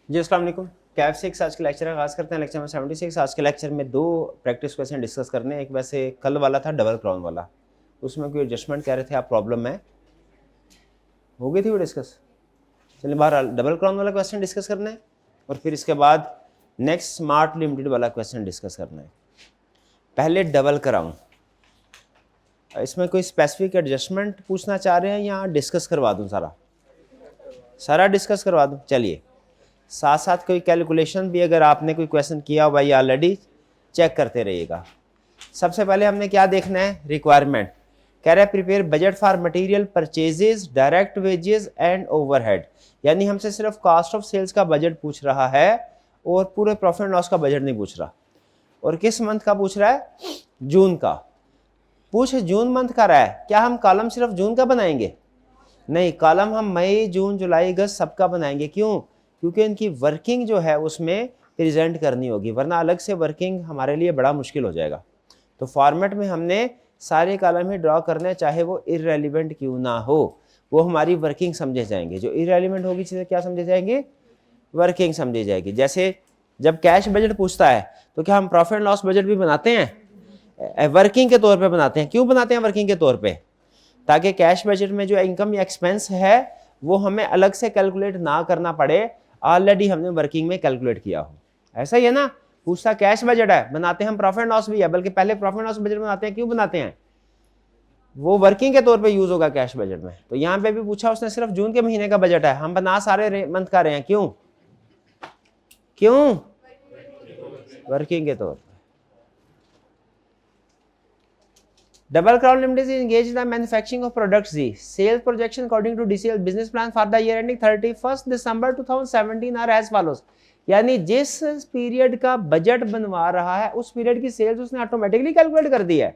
जी अस्सलाम वालेकुम। कैफ 6 आज के लेक्चर का आगाज़ करते हैं। लेक्चर में 76। आज के लेक्चर में दो प्रैक्टिस क्वेश्चन डिस्कस करने हैं। एक वैसे कल वाला था डबल क्राउन वाला, उसमें कोई एडजस्टमेंट कह रहे थे आप प्रॉब्लम है, हो गई थी वो डिस्कस। चलिए बहरहाल डबल क्राउन वाला क्वेश्चन डिस्कस करना है और फिर इसके बाद नेक्स्ट स्मार्ट लिमिटेड वाला क्वेश्चन डिस्कस करना है। पहले डबल क्राउन, इसमें कोई स्पेसिफिक एडजस्टमेंट पूछना चाह रहे हैं या डिस्कस करवा दूँ? सारा डिस्कस करवा दूँ। चलिए साथ साथ कोई कैलकुलेशन भी अगर आपने कोई क्वेश्चन किया हुआ या ऑलरेडी चेक करते रहिएगा। सबसे पहले हमने क्या देखना है, रिक्वायरमेंट। कह रहा है prepare budget for material purchases, direct wages and overhead. यानी हमसे सिर्फ कॉस्ट ऑफ सेल्स का बजट पूछ रहा है और पूरे प्रॉफिट एंड लॉस का बजट नहीं पूछ रहा। और किस मंथ का पूछ रहा है? जून का। पूछ जून मंथ का रहा है, क्या हम कॉलम सिर्फ जून का बनाएंगे? नहीं, कॉलम हम मई जून जुलाई अगस्त सबका बनाएंगे। क्यों? क्योंकि इनकी वर्किंग जो है उसमें प्रेजेंट करनी होगी, वरना अलग से वर्किंग हमारे लिए बड़ा मुश्किल हो जाएगा। तो फॉर्मेट में हमने सारे कॉलम ही ड्रॉ करने, चाहे वो इररेलेवेंट क्यों ना हो, वो हमारी वर्किंग समझे जाएंगे। जो इररेलेवेंट होगी चीज़ें क्या समझे जाएंगे? वर्किंग समझी जाएगी। जैसे जब कैश बजट पूछता है तो क्या हम प्रॉफिट एंड लॉस बजट भी बनाते हैं? वर्किंग के तौर पे बनाते हैं। क्यों बनाते हैं वर्किंग के तौर पे? ताकि कैश बजट में जो इनकम या एक्सपेंस है वो हमें अलग से कैलकुलेट ना करना पड़े, ऑलरेडी हमने वर्किंग में कैलकुलेट किया हो। ऐसा ही है ना, पूछता कैश बजट है, बनाते हैं हम प्रॉफिट एंड लॉस भी है, बल्कि पहले प्रॉफिट एंड लॉस बजट बनाते हैं। क्यों बनाते हैं? वो वर्किंग के तौर पे यूज होगा कैश बजट में। तो यहाँ पे भी पूछा उसने सिर्फ जून के महीने का बजट है, हम बना सारे मंथ का रहे हैं। क्यों? क्यों? वर्किंग के तौर पे। Double Crown Limited is engaged in the manufacturing of products Z. Sales projection according to DCL business plan for the year ending 31st December 2017 are as follows. यानी जिस पीरियड का बजट बनवा रहा है उस पीरियड की सेल्स उसने automatically calculate कर दी है।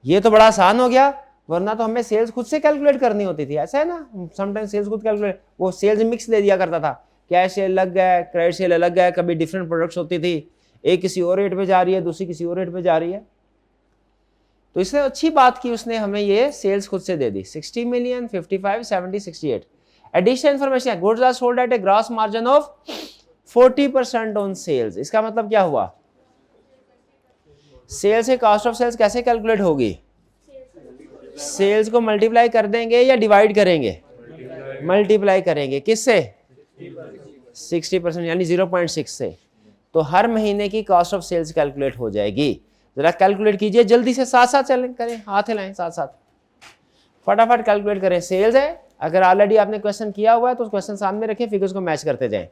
ये तो बड़ा आसान हो गया, वरना तो हमें सेल्स खुद से कैलकुलेट करनी होती थी। ऐसा है ना, समटाइम सेल्स खुद कैलकुलेट, वो सेल्स मिक्स दे दिया करता था, कैश सेल अलग है, क्रेडिट सेल अलग है, कभी डिफरेंट प्रोडक्ट्स होती थी, एक किसी और रेट पे जा रही है, दूसरी किसी और रेट पे जा रही है। तो इसने अच्छी बात की, उसने हमें ये सेल्स खुद से दे दी। 60 million, 55, 70, 68। Additional information, goods are sold at a gross margin of 40% on sales. इसका मतलब क्या हुआ? सेल्स से कॉस्ट ऑफ सेल्स कैसे कैलकुलेट होगी? सेल्स को मल्टीप्लाई कर देंगे या डिवाइड करेंगे? मल्टीप्लाई करेंगे। किससे? 60% यानी 0.6 से। तो हर महीने की कॉस्ट ऑफ सेल्स कैलकुलेट हो जाएगी। जरा कैलकुलेट कीजिए जल्दी से, साथ साथ चलें, करें, हाथ हिलाएं, साथ साथ फटाफट कैलकुलेट करें। सेल्स है, अगर ऑलरेडी आपने क्वेश्चन किया हुआ है तो क्वेश्चन सामने रखें, फिगर्स को मैच करते जाएं।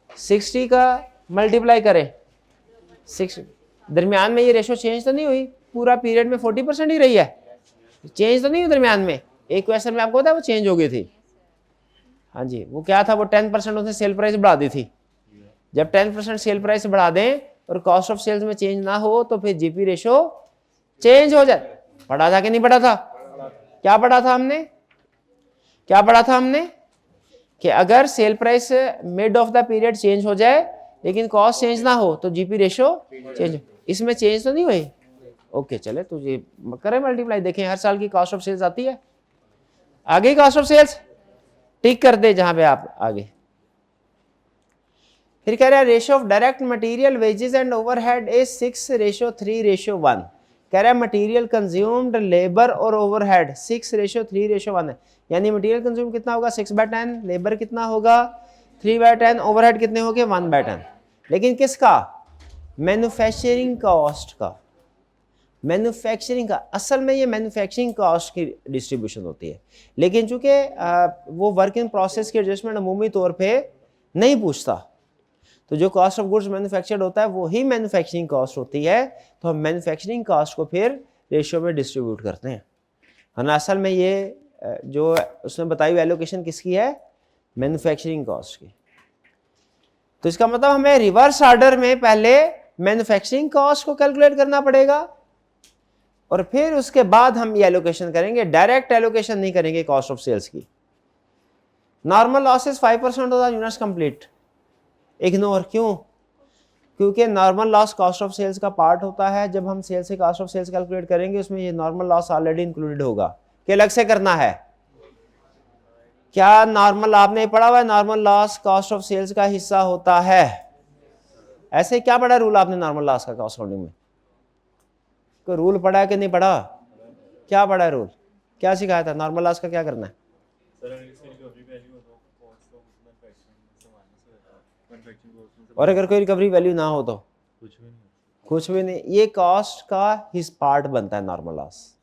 60 का मल्टीप्लाई करें 6, दरमियान में ये रेशो चेंज तो नहीं हुई? पूरा पीरियड में 40% ही रही है, चेंज तो नहीं हुई दरमियान में। एक क्वेश्चन में आपको पता है वो चेंज हो गई थी। हाँ जी, वो क्या था? वो 10% उसने सेल प्राइस बढ़ा दी थी। जब 10% सेल प्राइस बढ़ा दें और कॉस्ट ऑफ सेल्स में चेंज ना हो तो फिर जीपी रेशो चेंज हो जाए। पढ़ा था कि नहीं पढ़ा था? क्या पढ़ा था हमने? क्या पढ़ा था हमने? कि अगर sale price mid of the period change हो जाए लेकिन कॉस्ट चेंज ना हो तो जीपी रेशो चेंज। इसमें चेंज तो नहीं हुई? ओके, चले तो ये करें मल्टीप्लाई, देखें हर साल की कॉस्ट ऑफ सेल्स आती है। आगे कॉस्ट ऑफ सेल्स टिक कर दे जहां पे आप आगे। फिर कह रहा है ratio of direct material wages and overhead is 6:3:1। कह रहा है मटेरियल कंज्यूम्ड, लेबर और ओवरहेड 6:3:1 है। यानी मटेरियल कंज्यूम कितना होगा? 6/10। लेबर कितना होगा? 3/10। ओवरहेड कितने होंगे? 1/10। लेकिन किसका? मैन्युफैक्चरिंग कॉस्ट का। मैन्युफैक्चरिंग का, असल में ये मैन्युफैक्चरिंग कॉस्ट की डिस्ट्रीब्यूशन होती है, लेकिन चूंकि वो वर्क इन प्रोसेस की एडजस्टमेंट अमूमी तौर पर नहीं पूछता, तो जो कॉस्ट ऑफ गुड्स मैन्युफैक्चर्ड होता है वो ही मैन्युफैक्चरिंग कॉस्ट होती है। तो हम मैन्युफैक्चरिंग कॉस्ट को फिर रेशियो में डिस्ट्रीब्यूट करते हैं। वरना असल में ये जो उसने बताई हुई एलोकेशन किसकी है? मैन्युफैक्चरिंग कॉस्ट की। तो इसका मतलब हमें रिवर्स ऑर्डर में पहले मैन्युफैक्चरिंग कॉस्ट को कैलकुलेट करना पड़ेगा और फिर उसके बाद हम ये एलोकेशन करेंगे। डायरेक्ट एलोकेशन नहीं करेंगे कॉस्ट ऑफ सेल्स की। Normal losses 5% of the units complete, ignore. क्यों? क्योंकि normal loss cost of sales का पार्ट होता है। जब हम सेल्स से कॉस्ट ऑफ सेल्स कैलकुलेट करेंगे उसमें ये नॉर्मल लॉस ऑलरेडी इंक्लूडेड होगा कि अलग से करना है। क्या नॉर्मल आपने पढ़ा हुआ है, normal loss cost of sales का हिस्सा होता है? ऐसे क्या पढ़ा रूल आपने नॉर्मल लॉस का कॉस्ट अकाउंटिंग में? कोई रूल पढ़ा है कि नहीं पढ़ा? क्या पढ़ा है रूल? क्या सिखाया था? नॉर्मल लॉस का क्या करना है? और अगर कोई रिकवरी वैल्यू ना हो तो कुछ भी नहीं, ये कॉस्ट का हिस्सा पार्ट बनता है नॉर्मल लॉस।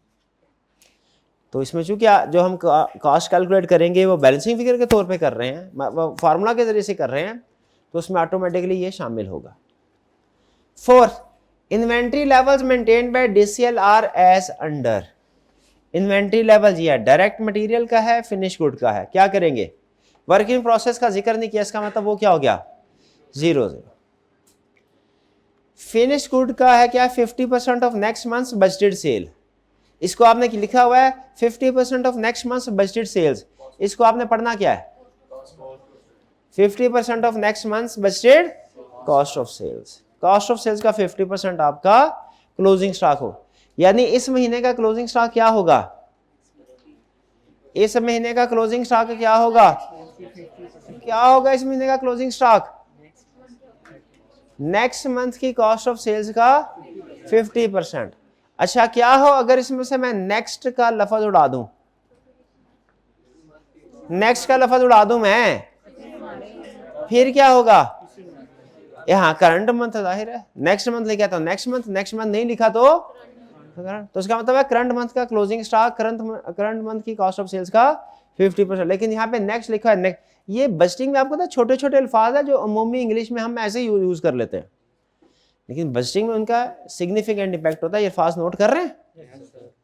तो इसमें चूंकि जो हम कॉस्ट कैलकुलेट करेंगे वो बैलेंसिंग फिगर के तौर पे कर रहे हैं, फार्मूला के जरिए से कर रहे हैं, तो उसमें ऑटोमेटिकली ये शामिल होगा। 4, inventory levels maintained by DCL are as under. Inventory level जी है, डायरेक्ट मटेरियल का है, फिनिश गुड का है। क्या करेंगे? वर्किंग प्रोसेस का जिक्र नहीं किया, इसका मतलब वो क्या हो गया? 0 0। फिनिश गुड का है क्या? 50% of next month budgeted sale. इसको आपने लिखा हुआ है 50% of next month budgeted sales. इसको आपने पढ़ना क्या है? 50% of next month budgeted cost of sales. Cost of sales का 50% आपका क्लोजिंग स्टॉक हो, यानी इस महीने का क्लोजिंग स्टॉक क्या होगा? इस महीने का क्लोजिंग स्टॉक क्या होगा? क्या होगा इस महीने का क्लोजिंग स्टॉक? नेक्स्ट मंथ की कॉस्ट ऑफ सेल्स का 50%। अच्छा, क्या हो अगर इसमें से मैं नेक्स्ट का लफ्ज उड़ा दूं? नेक्स्ट का लफ्ज उड़ा दूं मैं, फिर क्या होगा? यहाँ करंट मंथ जाहिर है, नेक्स्ट मंथ लिखा तो नेक्स्ट मंथ, नेक्स्ट मंथ नहीं लिखा तो उसका मतलब है करंट मंथ का क्लोजिंग स्टॉक, करंट मंथ की कॉस्ट ऑफ सेल्स का 50%। लेकिन यहाँ पे नेक्स्ट लिखा है नेक्स्ट। ये बजटिंग में आपको छोटे छोटे अल्फाज है जो अमूमी इंग्लिश में हम ऐसे ही यूज कर लेते हैं, लेकिन बजटिंग में उनका सिग्निफिकेंट इम्पैक्ट होता है। ये अल्फाज नोट कर रहे हैं?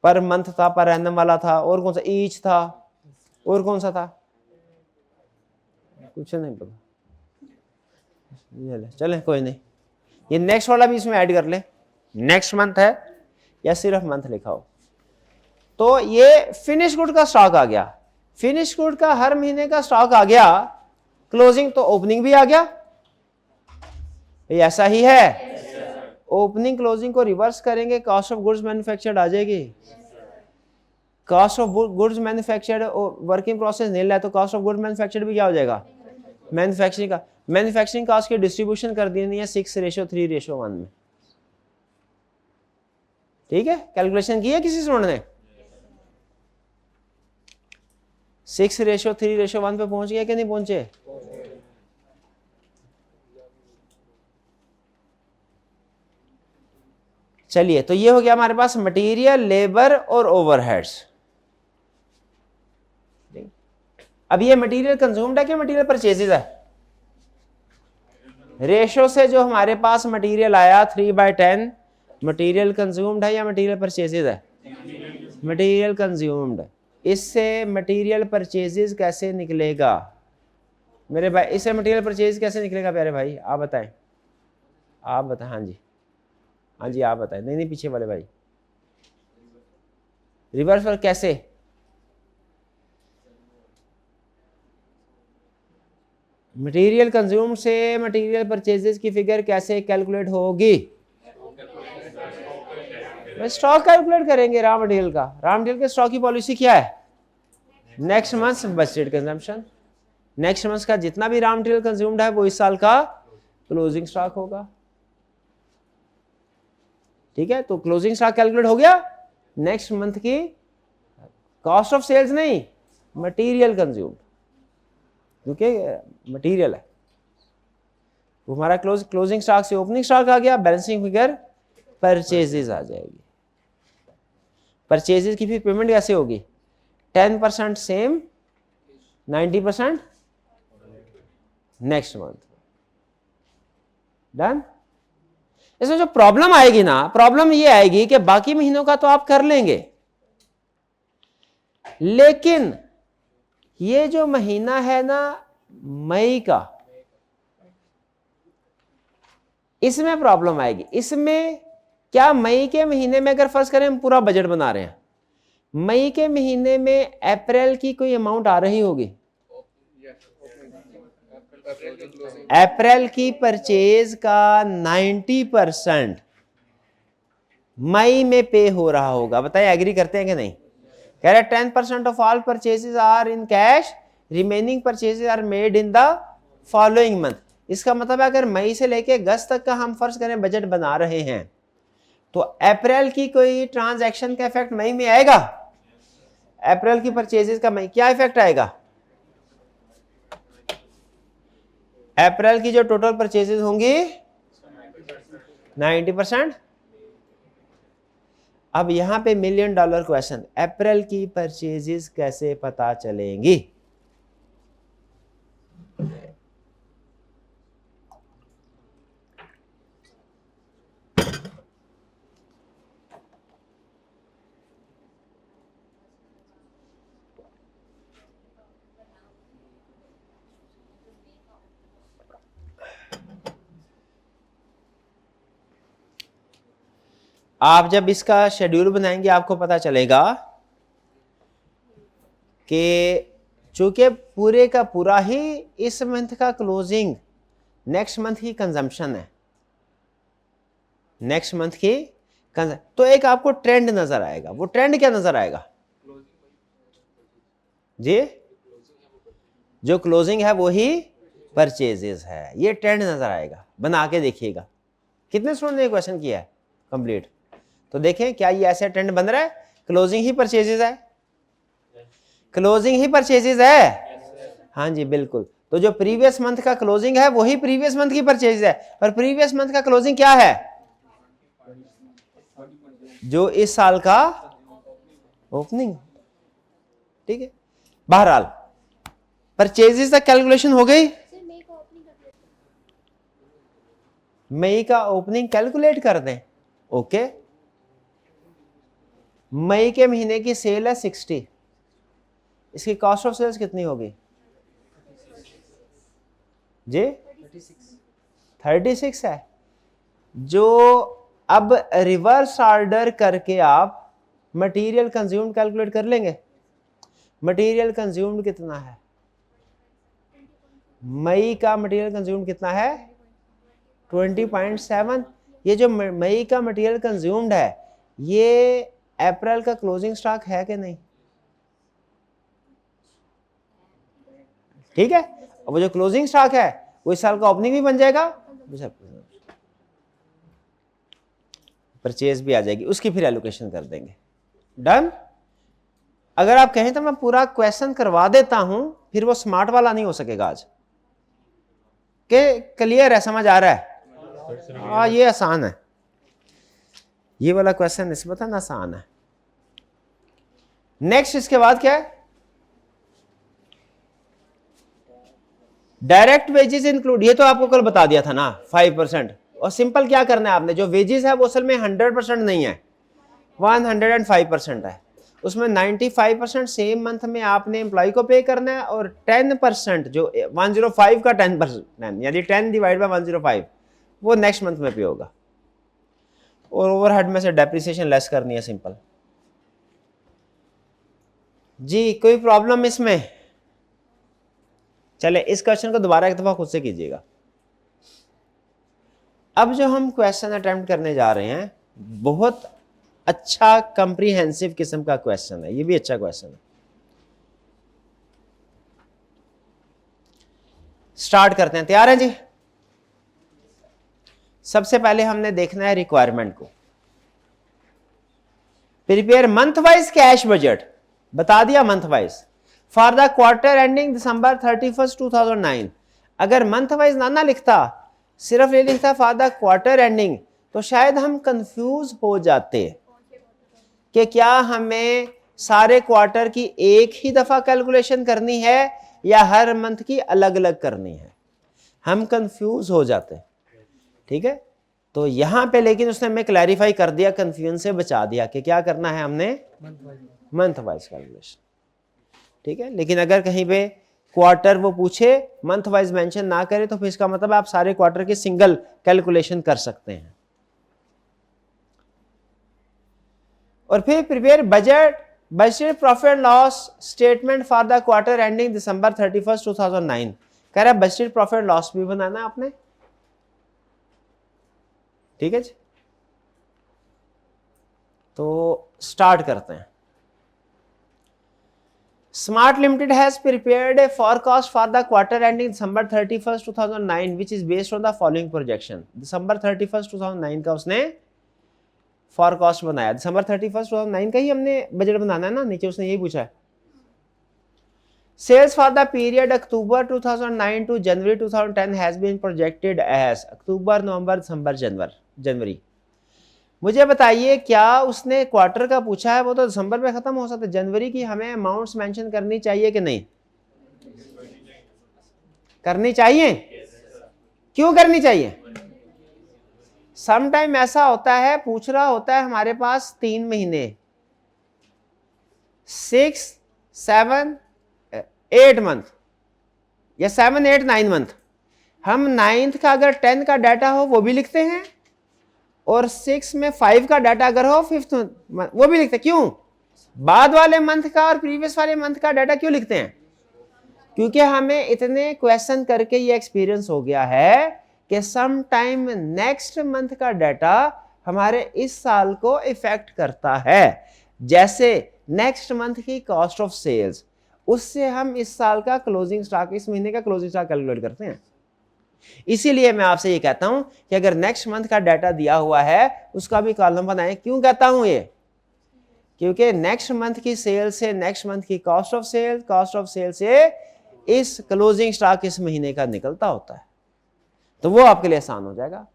पर मंथ था, पर एनम वाला था, और कौन सा? ईच था, और कौन सा था? कुछ नहीं पता। चले कोई नहीं, ये नेक्स्ट वाला भी इसमें ऐड कर ले। नेक्स्ट मंथ है या सिर्फ मंथ लिखा हो। तो ये फिनिश गुड का स्टॉक आ गया, फिनिश गुड का हर महीने का स्टॉक आ गया, क्लोजिंग तो ओपनिंग भी आ गया। ये ऐसा ही है, ओपनिंग क्लोजिंग को रिवर्स करेंगे, कॉस्ट ऑफ गुड्स मैन्युफैक्चर्ड आ जाएगी। Cost of goods manufactured working process nil है, तो कॉस्ट ऑफ गुड्स मैन्युफैक्चर्ड भी क्या हो जाएगा? मैन्युफैक्चरिंग का। मैन्युफैक्चरिंग कॉस्ट की डिस्ट्रीब्यूशन कर देनी है 6:3:1 में। ठीक है, कैलकुलेशन की है किसी स्टूडेंट ने? 6:3:1 पे पहुंच गया कि नहीं पहुंचे? चलिए, तो ये हो गया हमारे पास मटेरियल, लेबर और ओवरहेड्स। अब ये मटेरियल कंज्यूम्ड है कि मटेरियल परचेजेज है? रेशो से जो हमारे पास मटेरियल आया 3/10, मटेरियल कंज्यूम्ड है या मटेरियल परचेजेज है? Material consumed. इससे मटेरियल परचेजेज कैसे निकलेगा मेरे भाई? इससे मटेरियल परचेज कैसे निकलेगा प्यारे भाई? आप बताएं, आप बताएं। हाँ जी, हाँ जी, आप बताएं। नहीं, पीछे वाले भाई, रिवर्स पर कैसे? मटेरियल कंज्यूम से मटेरियल परचेजेस की फिगर कैसे कैलकुलेट होगी? स्टॉक कैलकुलेट करेंगे रॉ मटेरियल का। रॉ मटेरियल के स्टॉक की पॉलिसी क्या है? Next month budgeted consumption. Next month का जितना भी रॉ मटेरियल कंज्यूम्ड है वो इस साल का क्लोजिंग स्टॉक होगा। ठीक है, तो क्लोजिंग स्टॉक कैलकुलेट हो गया। नेक्स्ट मंथ की कॉस्ट ऑफ सेल्स नहीं, मटेरियल कंज्यूम्ड, क्योंकि मटेरियल है वो हमारा क्लोजिंग स्टॉक से ओपनिंग स्टॉक आ गया, बैलेंसिंग फिगर परचेजेस आ जाएगी। परचेजेस की फिर पेमेंट कैसे होगी? 10% सेम, 90% नेक्स्ट मंथ। डन। इसमें जो प्रॉब्लम आएगी ना, प्रॉब्लम ये आएगी कि बाकी महीनों का तो आप कर लेंगे, लेकिन ये जो महीना है ना मई का, इसमें प्रॉब्लम आएगी। इसमें क्या मई के महीने में अगर फर्ज करें हम पूरा बजट बना रहे हैं, मई के महीने में अप्रैल की कोई अमाउंट आ रही होगी, अप्रैल की परचेज का 90% मई में पे हो रहा होगा। बताइए एग्री करते हैं कि नहीं? कह रहे 10% of all purchases are in cash remaining purchases are made in the following month. इसका मतलब है अगर मई से लेके अगस्त तक का हम फर्ज करें बजट बना रहे हैं, तो अप्रैल की कोई ट्रांजैक्शन का इफेक्ट मई में आएगा? अप्रैल की परचेजेस का मई क्या इफेक्ट आएगा? अप्रैल की जो टोटल परचेजेस होंगी 90%। अब यहां पे $1,000,000 क्वेश्चन, अप्रैल की परचेजेस कैसे पता चलेंगी? आप जब इसका शेड्यूल बनाएंगे आपको पता चलेगा कि चूंकि पूरे का पूरा ही इस मंथ का क्लोजिंग नेक्स्ट मंथ की कंजम्पशन है, नेक्स्ट मंथ की तो एक आपको ट्रेंड नजर आएगा। वो ट्रेंड क्या नजर आएगा जी? जो क्लोजिंग है वो ही परचेजेस है, ये ट्रेंड नजर आएगा। बना के देखिएगा। कितने स्टूडेंट ने क्वेश्चन किया है कंप्लीट? तो देखें क्या ये ऐसा ट्रेंड बन रहा है? क्लोजिंग ही परचेजेस है, क्लोजिंग ही परचेजेस है। हाँ जी बिल्कुल। तो जो प्रीवियस मंथ का क्लोजिंग है वही प्रीवियस मंथ की परचेज है, और प्रीवियस मंथ का क्लोजिंग क्या है? जो इस साल का ओपनिंग। ठीक है, बहरहाल परचेजेस तक कैलकुलेशन हो गई। मई का ओपनिंग कैलकुलेट कर दें। ओके, मई के महीने की सेल है 60, इसकी कॉस्ट ऑफ सेल्स कितनी होगी जी? 36 है। जो अब रिवर्स ऑर्डर करके आप मटेरियल कंज्यूम्ड कैलकुलेट कर लेंगे। मटेरियल कंज्यूम्ड कितना है? मई का मटेरियल कंज्यूम्ड कितना है? 20.7। ये जो मई का मटेरियल कंज्यूम्ड है ये अप्रैल का क्लोजिंग स्टॉक है कि नहीं? ठीक है, अब वो जो क्लोजिंग स्टॉक है वो इस साल का ओपनिंग भी बन जाएगा, परचेज भी आ जाएगी, उसकी फिर एलोकेशन कर देंगे। डन। अगर आप कहें तो मैं पूरा क्वेश्चन करवा देता हूं, फिर वो स्मार्ट वाला नहीं हो सकेगा आज के। क्लियर है, समझ आ रहा है? हाँ ये आसान है, ये वाला क्वेश्चन निस्बतन आसान है। नेक्स्ट इसके बाद क्या है? डायरेक्ट वेजेस इंक्लूड, ये तो आपको कल बता दिया था ना 5%। और सिंपल क्या करना है आपने, जो वेजेस है वो असल में 100% नहीं है, 105% है। उसमें 95% सेम मंथ में आपने एम्प्लॉय को पे करना है, और 10% जो 105 का 10% यानी 10 डिवाइड बाय 105 वो नेक्स्ट मंथ में पे होगा। और ओवरहेड में से डेप्रिसिएशन लेस करनी है, सिंपल जी। कोई प्रॉब्लम इसमें? चले इस क्वेश्चन को दोबारा एक दफा खुद से कीजिएगा। अब जो हम क्वेश्चन अटेम्प्ट करने जा रहे हैं बहुत अच्छा कंप्रीहेंसिव किस्म का क्वेश्चन है, ये भी अच्छा क्वेश्चन है। स्टार्ट करते हैं, तैयार है जी? सबसे पहले हमने देखना है रिक्वायरमेंट को। Prepare month wise cash budget, बता दिया month wise for the quarter ending December 31, 2009। अगर मंथ वाइज ना लिखता, सिर्फ ये लिखता फॉर द क्वार्टर एंडिंग, तो शायद हम कंफ्यूज हो जाते कि क्या हमें सारे क्वार्टर की एक ही दफा कैलकुलेशन करनी है या हर मंथ की अलग अलग करनी है। हम कंफ्यूज हो जाते। ठीक है, तो यहां पे लेकिन उसने हमें क्लैरिफाई कर दिया, कंफ्यूजन से बचा दिया कि क्या करना है हमने, मंथ वाइज कैलकुलेशन। ठीक है, लेकिन अगर कहीं पे क्वार्टर वो पूछे मंथ वाइज मेंशन ना करे तो फिर इसका मतलब आप सारे क्वार्टर की सिंगल कैलकुलेशन कर सकते हैं। और फिर prepare budget profit and loss statement for the quarter ending December 31, 2009। कह रहा है बजट प्रॉफिट लॉस भी बनाना आपने। ठीक है जी, तो स्टार्ट करते हैं। Smart Limited has prepared a forecast for the quarter ending December 31st 2009 which is based on the following projection. December 31st 2009 का उसने forecast बनाया. December 31st 2009 का ही हमने बजट बनाना है ना, नीचे उसने यही पूछा है. Sales for the period October 2009 to January 2010 has been projected as अक्टूबर, नवंबर, दिसंबर, जनवरी. मुझे बताइए क्या उसने क्वार्टर का पूछा है, वो तो दिसंबर में खत्म हो सकता है. जनवरी की हमें अमाउंट्स मेंशन करनी चाहिए कि नहीं? करनी चाहिए. क्यों करनी चाहिए? सम टाइम ऐसा होता है, पूछ रहा होता है हमारे पास 3 महीने, 6, 7, 8 मंथ या 7, 8, 9 मंथ. हम 9th का अगर 10 का डाटा हो वो भी लिखते हैं, और 6 में 5 का डाटा अगर हो 5th वो भी लिखते हैं. क्यों? बाद वाले मंथ का और प्रीवियस वाले मंथ का डाटा क्यों लिखते हैं? क्योंकि हमें इतने क्वेश्चन करके ये एक्सपीरियंस हो गया है कि सम टाइम नेक्स्ट मंथ का डाटा हमारे इस साल को इफेक्ट करता है. जैसे नेक्स्ट मंथ की कॉस्ट ऑफ सेल्स, उससे हम इस साल का क्लोजिंग स्टॉक, इस महीने का क्लोजिंग स्टॉक कैलकुलेट करते हैं. इसीलिए मैं आपसे ये कहता हूं कि अगर नेक्स्ट मंथ का डाटा दिया हुआ है उसका भी कॉलम बनाएं. क्यों कहता हूं ये? क्योंकि नेक्स्ट मंथ की सेल से नेक्स्ट मंथ की कॉस्ट ऑफ सेल से इस क्लोजिंग स्टॉक इस महीने का निकलता होता है, तो वो आपके लिए आसान हो जाएगा.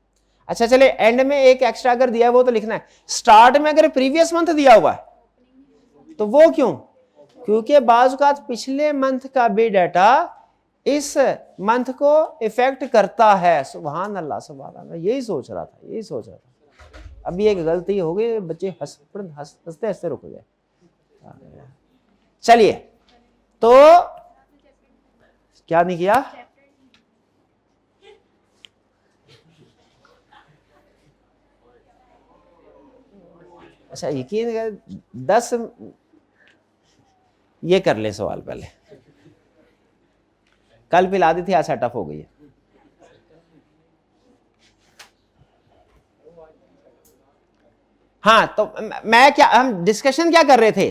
अच्छा चले, एंड में एक एक्स्ट्रा अगर दिया है वो तो लिखना है. स्टार्ट में अगर प्रीवियस मंथ दिया हुआ है तो वो क्यों? क्योंकि बाज़ औक़ात पिछले मंथ का भी डाटा इस मंथ को इफेक्ट करता है. सुभान अल्लाह, सुभान अल्लाह. यही सोच रहा था. अभी एक गलती हो गई, बच्चे हंसते हंसते रुक गए. चलिए, तो क्या नहीं किया? अच्छा, यकीन 10 ये कर ले सवाल पहले. कल पिला दी थी, आज सेटअप हो गई है. हाँ, तो हम डिस्कशन क्या कर रहे थे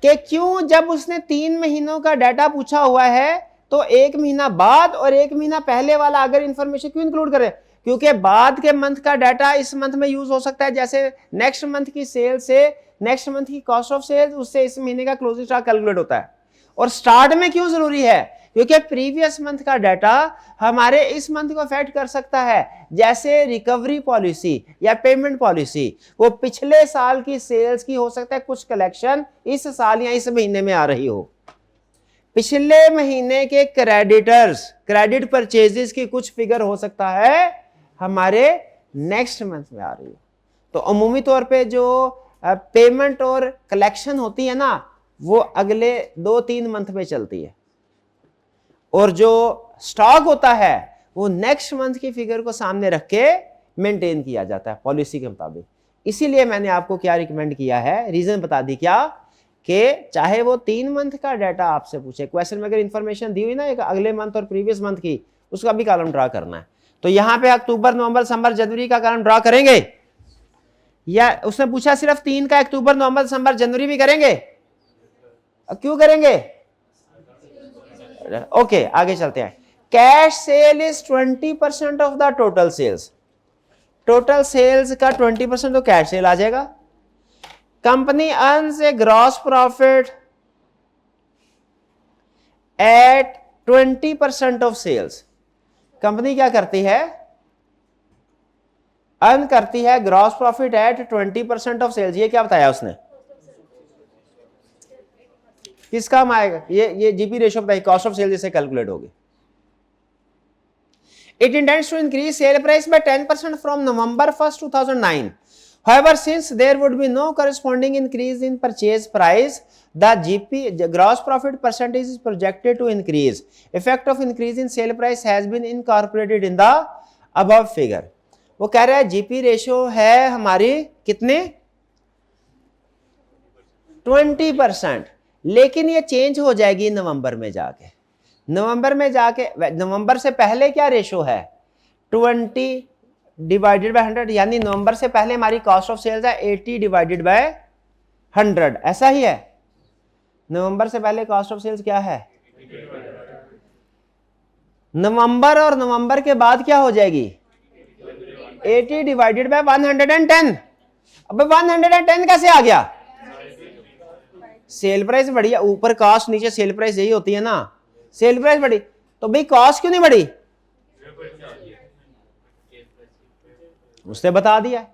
कि क्यों जब उसने 3 महीनों का डाटा पूछा हुआ है तो 1 महीना बाद और 1 महीना पहले वाला अगर इंफॉर्मेशन क्यों इंक्लूड करें? क्योंकि बाद के मंथ का डाटा इस मंथ में यूज हो सकता है. जैसे नेक्स्ट मंथ की सेल से नेक्स्ट मंथ की कॉस्ट ऑफ सेल्स, उससे इस महीने का क्लोजिंग स्टॉक कैलकुलेट होता है. और स्टार्ट में क्यों जरूरी है? क्योंकि प्रीवियस मंथ का डाटा हमारे इस मंथ को अफेक्ट कर सकता है. जैसे रिकवरी पॉलिसी या पेमेंट पॉलिसी, वो पिछले साल की सेल्स की हो सकता है कुछ कलेक्शन इस साल या इस महीने में आ रही हो. पिछले महीने के क्रेडिट परचेजेस की कुछ फिगर हो सकता है हमारे नेक्स्ट मंथ में आ रही हो. तो अमूमी तौर पे जो पेमेंट और कलेक्शन होती है ना, वो अगले 2-3 मंथ में चलती है, और जो स्टॉक होता है वो नेक्स्ट मंथ की फिगर को सामने रख के मेंटेन किया जाता है पॉलिसी के मुताबिक. इसीलिए मैंने आपको क्या रिकमेंड किया है, रीजन बता दी क्या, कि चाहे वो 3 मंथ का डाटा आपसे पूछे, क्वेश्चन में अगर इंफॉर्मेशन दी हुई ना एक अगले मंथ और प्रीवियस मंथ की, उसका भी कॉलम ड्रा करना है. तो यहां पे अक्टूबर, नवंबर, दिसंबर, जनवरी का कॉलम ड्रा करेंगे, या उसने पूछा सिर्फ 3 का, अक्टूबर, नवंबर, दिसंबर, जनवरी भी करेंगे? क्यों करेंगे? ओके, आगे चलते हैं. Cash sale is 20% of the total sales. Total sales का 20% तो कैश सेल आ जाएगा. Company earns a gross profit at 20% of sales. Company क्या करती है? अर्न करती है gross profit at 20% of sales. ये क्या बताया उसने? किस काम आएगा ये जीपी रेशियो बताइए, कॉस्ट ऑफ सेल जैसे कैलकुलेट होगी. It intends to increase sale price by 10% from November 1st 2009. However, since there would be no corresponding increase in purchase price, the gross profit percentage is projected to increase. Effect of increase in sale price has been incorporated in the above figure. वो कह रहा है GP ratio है हमारी कितने? 20%. लेकिन ये change हो जाएगी नवंबर में जाके. नवंबर से पहले क्या रेशियो है? 20 डिवाइडेड बाय 100, यानी नवंबर से पहले हमारी कॉस्ट ऑफ सेल्स है 80 डिवाइडेड बाय 100, ऐसा ही है. नवंबर से पहले कॉस्ट ऑफ सेल्स क्या है? नवंबर और नवंबर के बाद क्या हो जाएगी? 80 डिवाइडेड बाय 110। अब 110 कैसे आ गया? सेल प्राइस बढ़ी है, ऊपर कॉस्ट नीचे सेल प्राइस, यही होती है ना। सेल प्राइस बढ़ी तो भाई कॉस्ट क्यों नहीं बढ़ी? उसने बता दिया।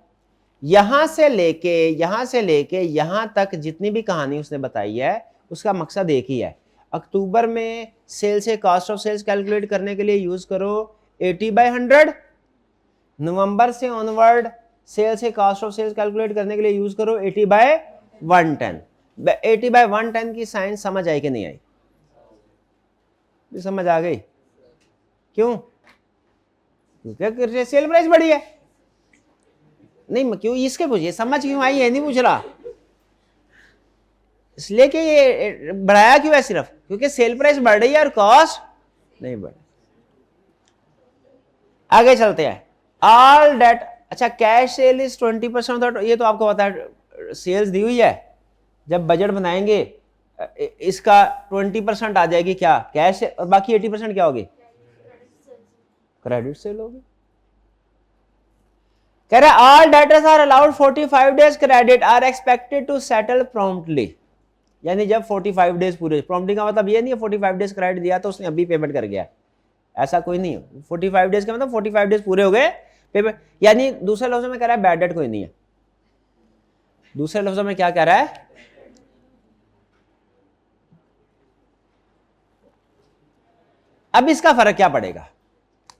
यहां से लेके यहां तक जितनी भी कहानी उसने बताई है उसका मकसद एक ही है। अक्टूबर में सेल से कॉस्ट ऑफ सेल्स कैलकुलेट करने के लिए यूज करो 80/100। नवंबर से ऑनवर्ड सेल से कॉस्ट ऑफ सेल्स कैलकुलेट करने के लिए यूज करो 80/110। 80/110 की साइंस समझ आई कि नहीं आई? समझ आ गई? क्यों? क्योंकि सेल प्राइस बढ़ी है। नहीं क्यों, इसके पूछिए समझ क्यों आई है, नहीं पूछ रहा। इसलिए कि ये बढ़ाया क्यों है सिर्फ क्योंकि सेल प्राइस बढ़ रही है और कॉस्ट नहीं बढ़। आगे चलते हैं। ऑल डेट, अच्छा कैश सेल इज 20%, ये तो आपको पता है, सेल्स दी हुई है। जब बजट बनाएंगे इसका 20% आ जाएगी क्या? कैश, और बाकी 80% क्या होगी? क्रेडिट सेल होगी। कह रहे all debtors are allowed 45 days credit are expected to settle promptly. यानी जब 45 डेज पूरे, प्रॉम्प्टली का मतलब ये नहीं है 45 डेज क्रेडिट दिया तो उसने अभी पेमेंट कर गया, ऐसा कोई नहीं है। 45 डेज का मतलब 45 डेज पूरे हो गए पेमेंट, यानी दूसरे लफ्जों में कह रहा है बैड डेट कोई नहीं है। दूसरे लफ्जों में क्या कह रहा है? अब इसका फर्क क्या पड़ेगा?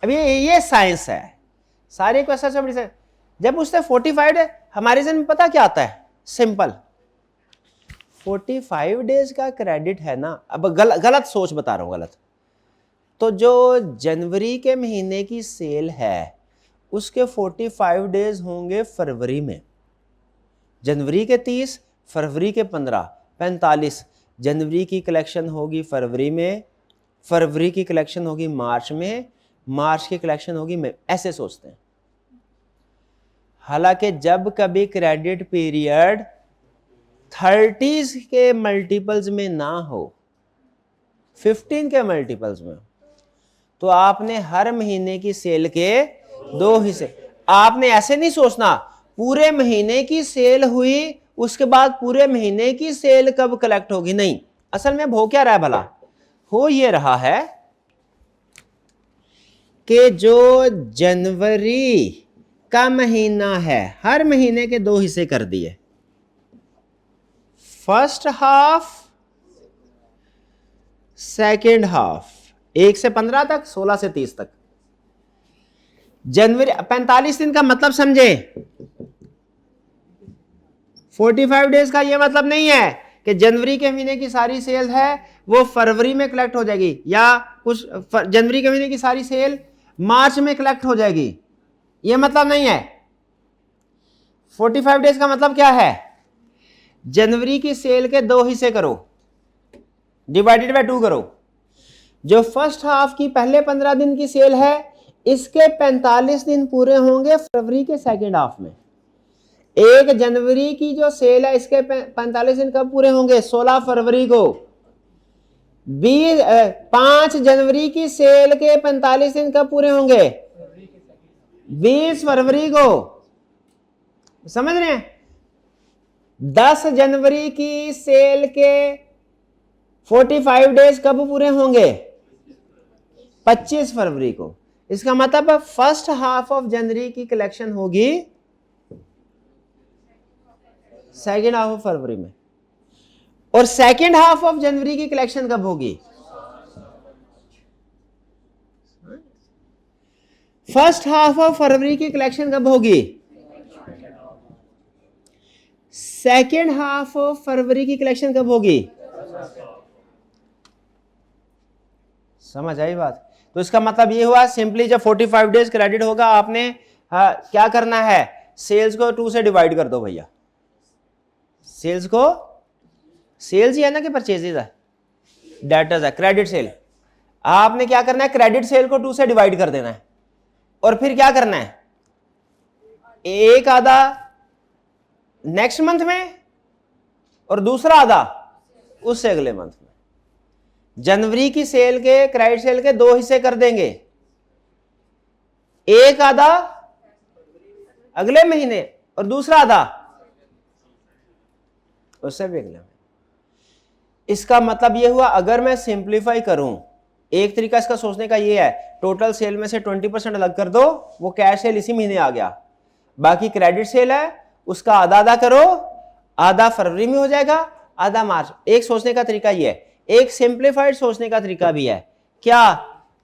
अब ये साइंस है, सारे क्वेश्चन से बड़ी साइंस। जब उसने 45 डे, हमारे जन में पता क्या आता है? सिंपल 45 डेज का क्रेडिट है ना। अब गलत सोच बता रहा हूं, गलत। तो जो जनवरी के महीने की सेल है उसके 45 डेज होंगे फरवरी में। जनवरी के 30, फरवरी के 15, 45। जनवरी की कलेक्शन होगी फरवरी में, फरवरी की कलेक्शन होगी मार्च में, मार्च की कलेक्शन होगी मई। ऐसे सोचते हैं। हालांकि जब कभी क्रेडिट पीरियड 30 के मल्टीपल्स में ना हो, 15 के मल्टीपल्स में, तो आपने हर महीने की सेल के 2 हिस्से। आपने ऐसे नहीं सोचना पूरे महीने की सेल हुई उसके बाद पूरे महीने की सेल कब कलेक्ट होगी, नहीं। असल में हो क्या रहा है भला? हो ये रहा है कि जो जनवरी का महीना है हर महीने के 2 हिस्से कर दिए, फर्स्ट हाफ, सेकेंड हाफ, 1 से 15 तक, 16 से 30 तक। जनवरी 45 दिन का मतलब समझे? 45 डेज का यह मतलब नहीं है कि जनवरी के महीने की सारी सेल है वो फरवरी में कलेक्ट हो जाएगी, या कुछ जनवरी के महीने की सारी सेल मार्च में कलेक्ट हो जाएगी, यह मतलब नहीं है। 45 डेज का मतलब क्या है? जनवरी की सेल के 2 हिस्से करो, डिवाइडेड बाय 2 करो। जो फर्स्ट हाफ की पहले 15 दिन की सेल है इसके 45 दिन पूरे होंगे फरवरी के सेकेंड हाफ में। 1 जनवरी की जो सेल है इसके 45 दिन कब पूरे होंगे? 16 फरवरी को। 5 जनवरी की सेल के 45 दिन कब पूरे होंगे? 20 फरवरी को। समझ रहे हैं? 10 जनवरी की सेल के 45 डेज कब पूरे होंगे? 25 फरवरी को। इसका मतलब फर्स्ट हाफ ऑफ जनवरी की कलेक्शन होगी सेकेंड हाफ ऑफ फरवरी में, और सेकेंड हाफ ऑफ जनवरी की कलेक्शन कब होगी? फर्स्ट हाफ ऑफ फरवरी की कलेक्शन कब होगी? सेकेंड हाफ ऑफ फरवरी की कलेक्शन कब होगी? समझ आई बात? तो इसका मतलब ये हुआ सिंपली जब 45 डेज क्रेडिट होगा आपने क्या करना है? सेल्स को 2 से डिवाइड कर दो भैया। सेल्स को, सेल्स ही है ना कि परचेजेज है? डेटर्स है, क्रेडिट सेल। आपने क्या करना है? क्रेडिट सेल को 2 से डिवाइड कर देना है, और फिर क्या करना है? एक आधा नेक्स्ट मंथ में और दूसरा आधा उससे अगले मंथ में। जनवरी की सेल के क्रेडिट सेल के दो हिस्से कर देंगे, एक आधा अगले महीने और दूसरा आधा उससे भी अगले महीने। इसका मतलब ये हुआ, अगर मैं सिंप्लीफाई करूं, एक तरीका इसका सोचने का ये है, टोटल सेल में से 20% अलग कर दो, वो कैश सेल इसी महीने आ गया, बाकी क्रेडिट सेल है उसका आधा आधा करो, आधा फरवरी में हो जाएगा, आधा मार्च। एक सोचने का तरीका ये है। एक सिंप्लीफाइड सोचने का तरीका भी है, क्या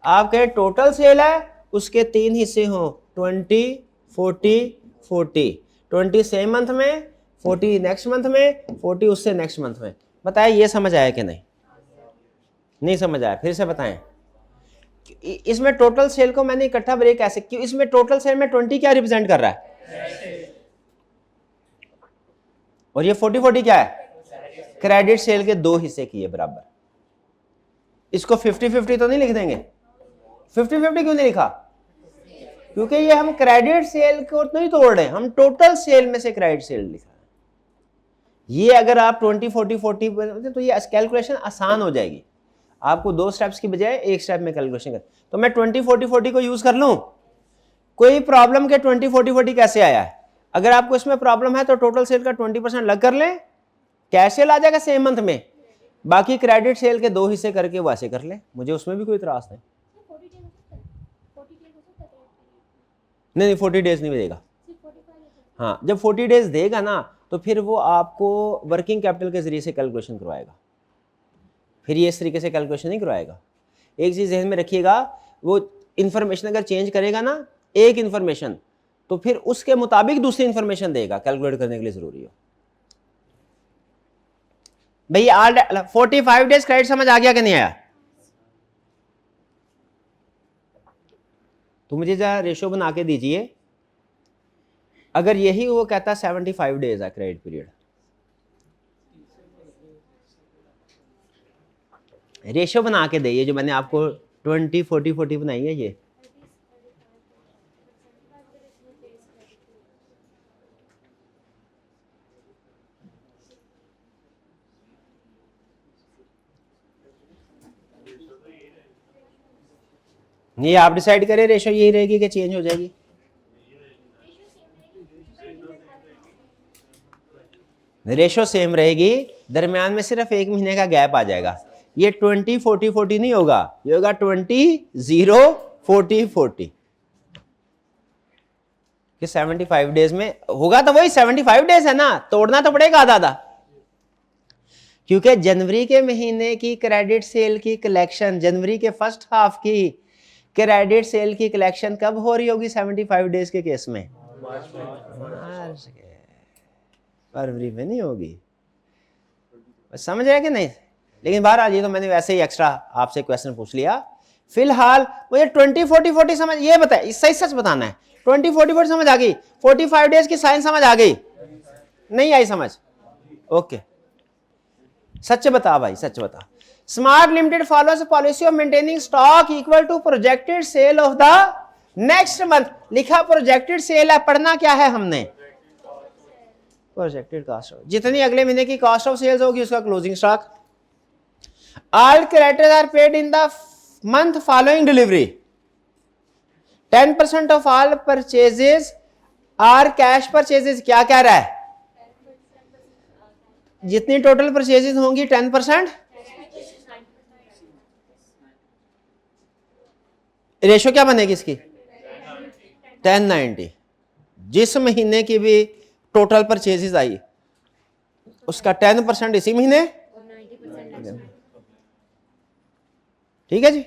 आपके टोटल सेल है उसके 3 हिस्से हो, 20 40 40, 20 सेम मंथ में, 40 नेक्स्ट मंथ में, 40 उससे नेक्स्ट मंथ में। बताए ये समझ आया कि नहीं? नहीं समझ आया? फिर से बताएं। इसमें टोटल सेल को मैंने इकट्ठा ब्रेक कैसे, क्यों? इसमें टोटल सेल में 20 क्या रिप्रेजेंट कर रहा है और ये 40 40 क्या है? क्रेडिट सेल के दो हिस्से किए बराबर। इसको 50-50 तो नहीं लिख देंगे? 50-50 क्यों नहीं लिखा? क्योंकि ये हम क्रेडिट सेल को नहीं तोड़ रहे, हम टोटल सेल में से क्रेडिट सेल लिखा है। ये अगर आप 20-40-40 तो ये कैलकुलेशन आसान हो जाएगी, आपको 2 स्टेप्स की बजाय एक स्टेप में कैलकुलेशन कर। तो मैं 20-40-40 को यूज कर लूं, कोई प्रॉब्लम के 20-40-40 कैसे आया है? अगर आपको इसमें प्रॉब्लम है तो टोटल सेल का 20% अलग कर लें, कैश सेल आ जाएगा सेम मंथ में, बाकी क्रेडिट सेल के दो हिस्से करके वैसे कर ले, मुझे उसमें भी कोई इतराज नहीं। नहीं 40 डेज नहीं देगा। हाँ, जब 40 डेज देगा ना तो फिर वो आपको वर्किंग कैपिटल के जरिए से कैलकुलेशन करवाएगा, फिर ये इस तरीके से कैलकुलेशन नहीं करवाएगा। एक चीज ध्यान में रखिएगा, वो इंफॉर्मेशन अगर चेंज करेगा ना एक इंफॉर्मेशन, तो फिर उसके मुताबिक दूसरी इंफॉर्मेशन देगा कैलकुलेट करने के लिए जरूरी हो। भैया 45 डेज क्रेडिट समझ आ गया कि नहीं आया? तो मुझे जरा रेशो बना के दीजिए, अगर यही वो कहता 75 डेज है क्रेडिट पीरियड, रेशो बना के दे, ये जो मैंने आपको 20-40-40 बनाई है ये, ये आप डिसाइड करें रेशो यही रहेगी कि चेंज हो जाएगी? रेशो सेम रहेगी, दरमियान में सिर्फ एक महीने का गैप आ जाएगा। ये 20-40-40 नहीं होगा, ये होगा 20-0-40-40 कि 75 डेज में होगा, तो वही 75 डेज है ना, तोड़ना तो पड़ेगा आधा आधा, क्योंकि जनवरी के महीने की क्रेडिट सेल की कलेक्शन, जनवरी के फर्स्ट हाफ की क्रेडिट सेल की कलेक्शन कब हो रही होगी 75 डेज के केस में? मार्च के, फरवरी में नहीं होगी। समझ रहे कि नहीं? लेकिन बहरहाल ये तो मैंने वैसे ही एक्स्ट्रा आपसे क्वेश्चन पूछ लिया। फिलहाल मुझे 20-40-40 समझ, ये बताए सही सच बताना है, 20-40-40 समझ आ गई? 45 डेज की साइंस समझ आ गई? नहीं आई समझ? ओके, सच बता भाई, सच बता। Smart Limited follows policy of maintaining stock equal to projected sale of the next month. लिखा प्रोजेक्टेड सेल है, पढ़ना क्या है हमने? प्रोजेक्टेड कॉस्ट, जितनी अगले महीने की कॉस्ट ऑफ सेल्स होगी उसका closing stock. All creditors are paid in the month following delivery. 10% of all purchases are cash purchases. क्या कह रहा है? जितनी टोटल परचेजेस होंगी 10%। रेशो क्या बनेगी इसकी? 10-90। जिस महीने की भी टोटल परचेजेस आई उसका 10% इसी महीने, ठीक है जी।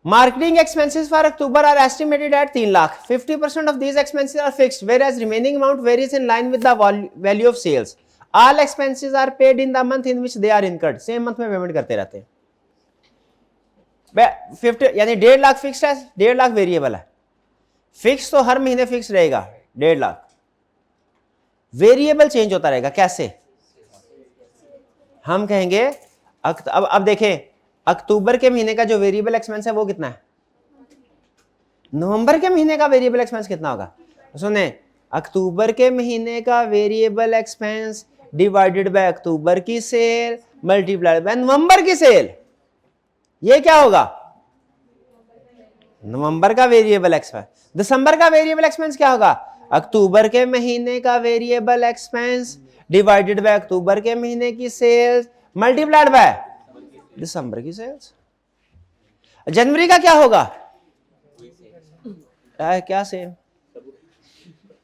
Marketing expenses for October are estimated at 3 lakh. 50% of these expenses are fixed whereas remaining amount varies in line with the value of sales. All expenses are paid in the month in which they are incurred. Same month में payment करते रहते हैं। 50 यानी 1.5 lakh fix है, 1.5 lakh variable है। Fix तो हर महीने fix रहेगा 1.5 लाख, वेरिएबल चेंज होता रहेगा। कैसे? हम कहेंगे अब देखें, अक्टूबर के महीने का जो वेरिएबल एक्सपेंस है वो कितना है? नवंबर के महीने का वेरिएबल एक्सपेंस कितना होगा? सुने, अक्टूबर के महीने का वेरिएबल एक्सपेंस डिवाइडेड बाय अक्टूबर की सेल मल्टीप्लाइड बाय नवंबर की सेल। ये क्या होगा? नवंबर का वेरिएबल एक्सपेंस। दिसंबर का वेरिएबल एक्सपेंस क्या होगा? अक्टूबर के महीने का वेरिएबल एक्सपेंस डिवाइडेड बाय अक्टूबर के महीने की सेल्स मल्टीप्लाइड बाय दिसंबर की सेल्स। जनवरी का क्या होगा? क्या सेम?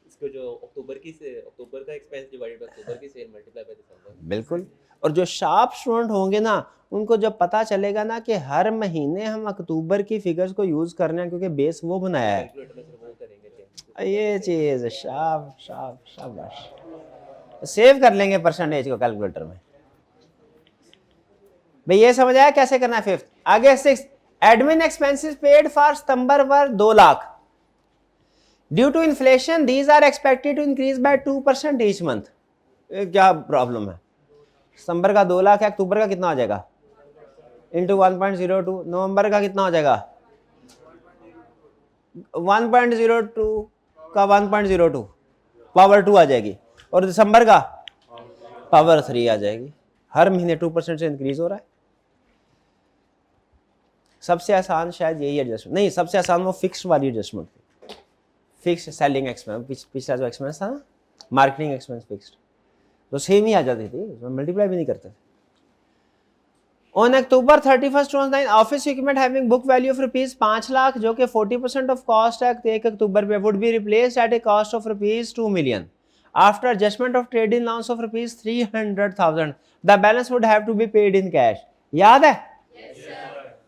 इसको जो अक्टूबर का एक्सपेंस डिवाइडेड बाय अक्टूबर की सेल मल्टीप्लाई बाय दिसंबर। बिल्कुल। और जो शार्प स्टूडेंट होंगे ना, उनको जब पता चलेगा ना कि हर महीने हम अक्टूबर की फिगर्स को यूज करना है क्योंकि बेस वो बनाया है, कैलकुलेटर में सिर्फ वो करेंगे ये चीज शाबाश सेव कर लेंगे परसेंटेज को कैलकुलेटर में। भाई ये समझ आया कैसे करना है? फिफ्थ आगे 6 admin expenses paid for September were 2 lakh. Due to inflation these are expected to increase by 2% each month. क्या प्रॉब्लम है? सितंबर का 2 लाख है, अक्टूबर का कितना हो जाएगा? इंटू 1.02। नवंबर का कितना हो जाएगा? 1.02 का 1.02 पावर 2 आ जाएगी, और दिसंबर का पावर 3 आ जाएगी। हर महीने 2% से इंक्रीज हो रहा है। सबसे आसान शायद यही एडजस्टमेंट, नहीं सबसे आसान वो फिक्स्ड वाली एडजस्टमेंट थी। फिक्स्ड सेलिंग एक्सपेंस, पिछला जो एक्सपेंस था ना, मार्केटिंग एक्सपेंस फिक्स्ड, तो सेम ही आ जाती थी, उसमें मल्टीप्लाई भी नहीं करते थे। On October 31 2009 office equipment having book value of rupees 5 lakh जो कि 40% ऑफ कॉस्ट है 1 अक्टूबर पे would be replaced at a cost of rupees 2 million after adjustment of trade in allowance of rupees 300,000 the balance would have to be paid in cash. याद है?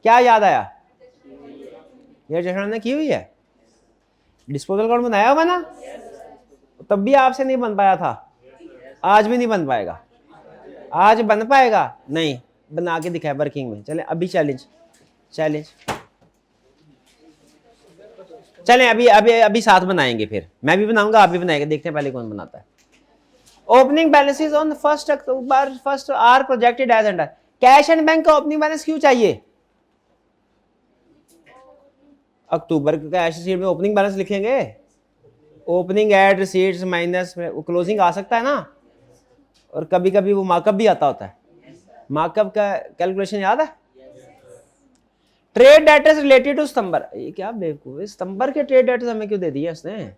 क्या याद आया? ये एडजस्टमेंट ने की हुई है, डिस्पोजल अकाउंट बनाया होगा ना, तब भी आपसे नहीं बन पाया था, आज भी नहीं बन पाएगा। आज बन पाएगा? नहीं, बना के दिखाया वर्किंग में। चले अभी चैलेंज चलें अभी साथ बनाएंगे, फिर मैं भी बनाऊंगा आप भी बनाएंगे, देखते हैं पहले कौन बनाता है। Opening balances on 1 October 1 are projected as under. Cash and bank का ओपनिंग बैलेंस क्यों चाहिए? अक्टूबर का कैश शीट में ओपनिंग बैलेंस लिखेंगे, opening add receipts minus closing आ सकता है ना, और कभी कभी वो मार्कअप भी आता होता है। मार्कअप का कैलकुलेशन याद है? ट्रेड डेटर्स रिलेटेड टू सितंबर। ये क्या बेवकूफ है, सितंबर के ट्रेड डेटर्स हमें क्यों दे दिए उसने?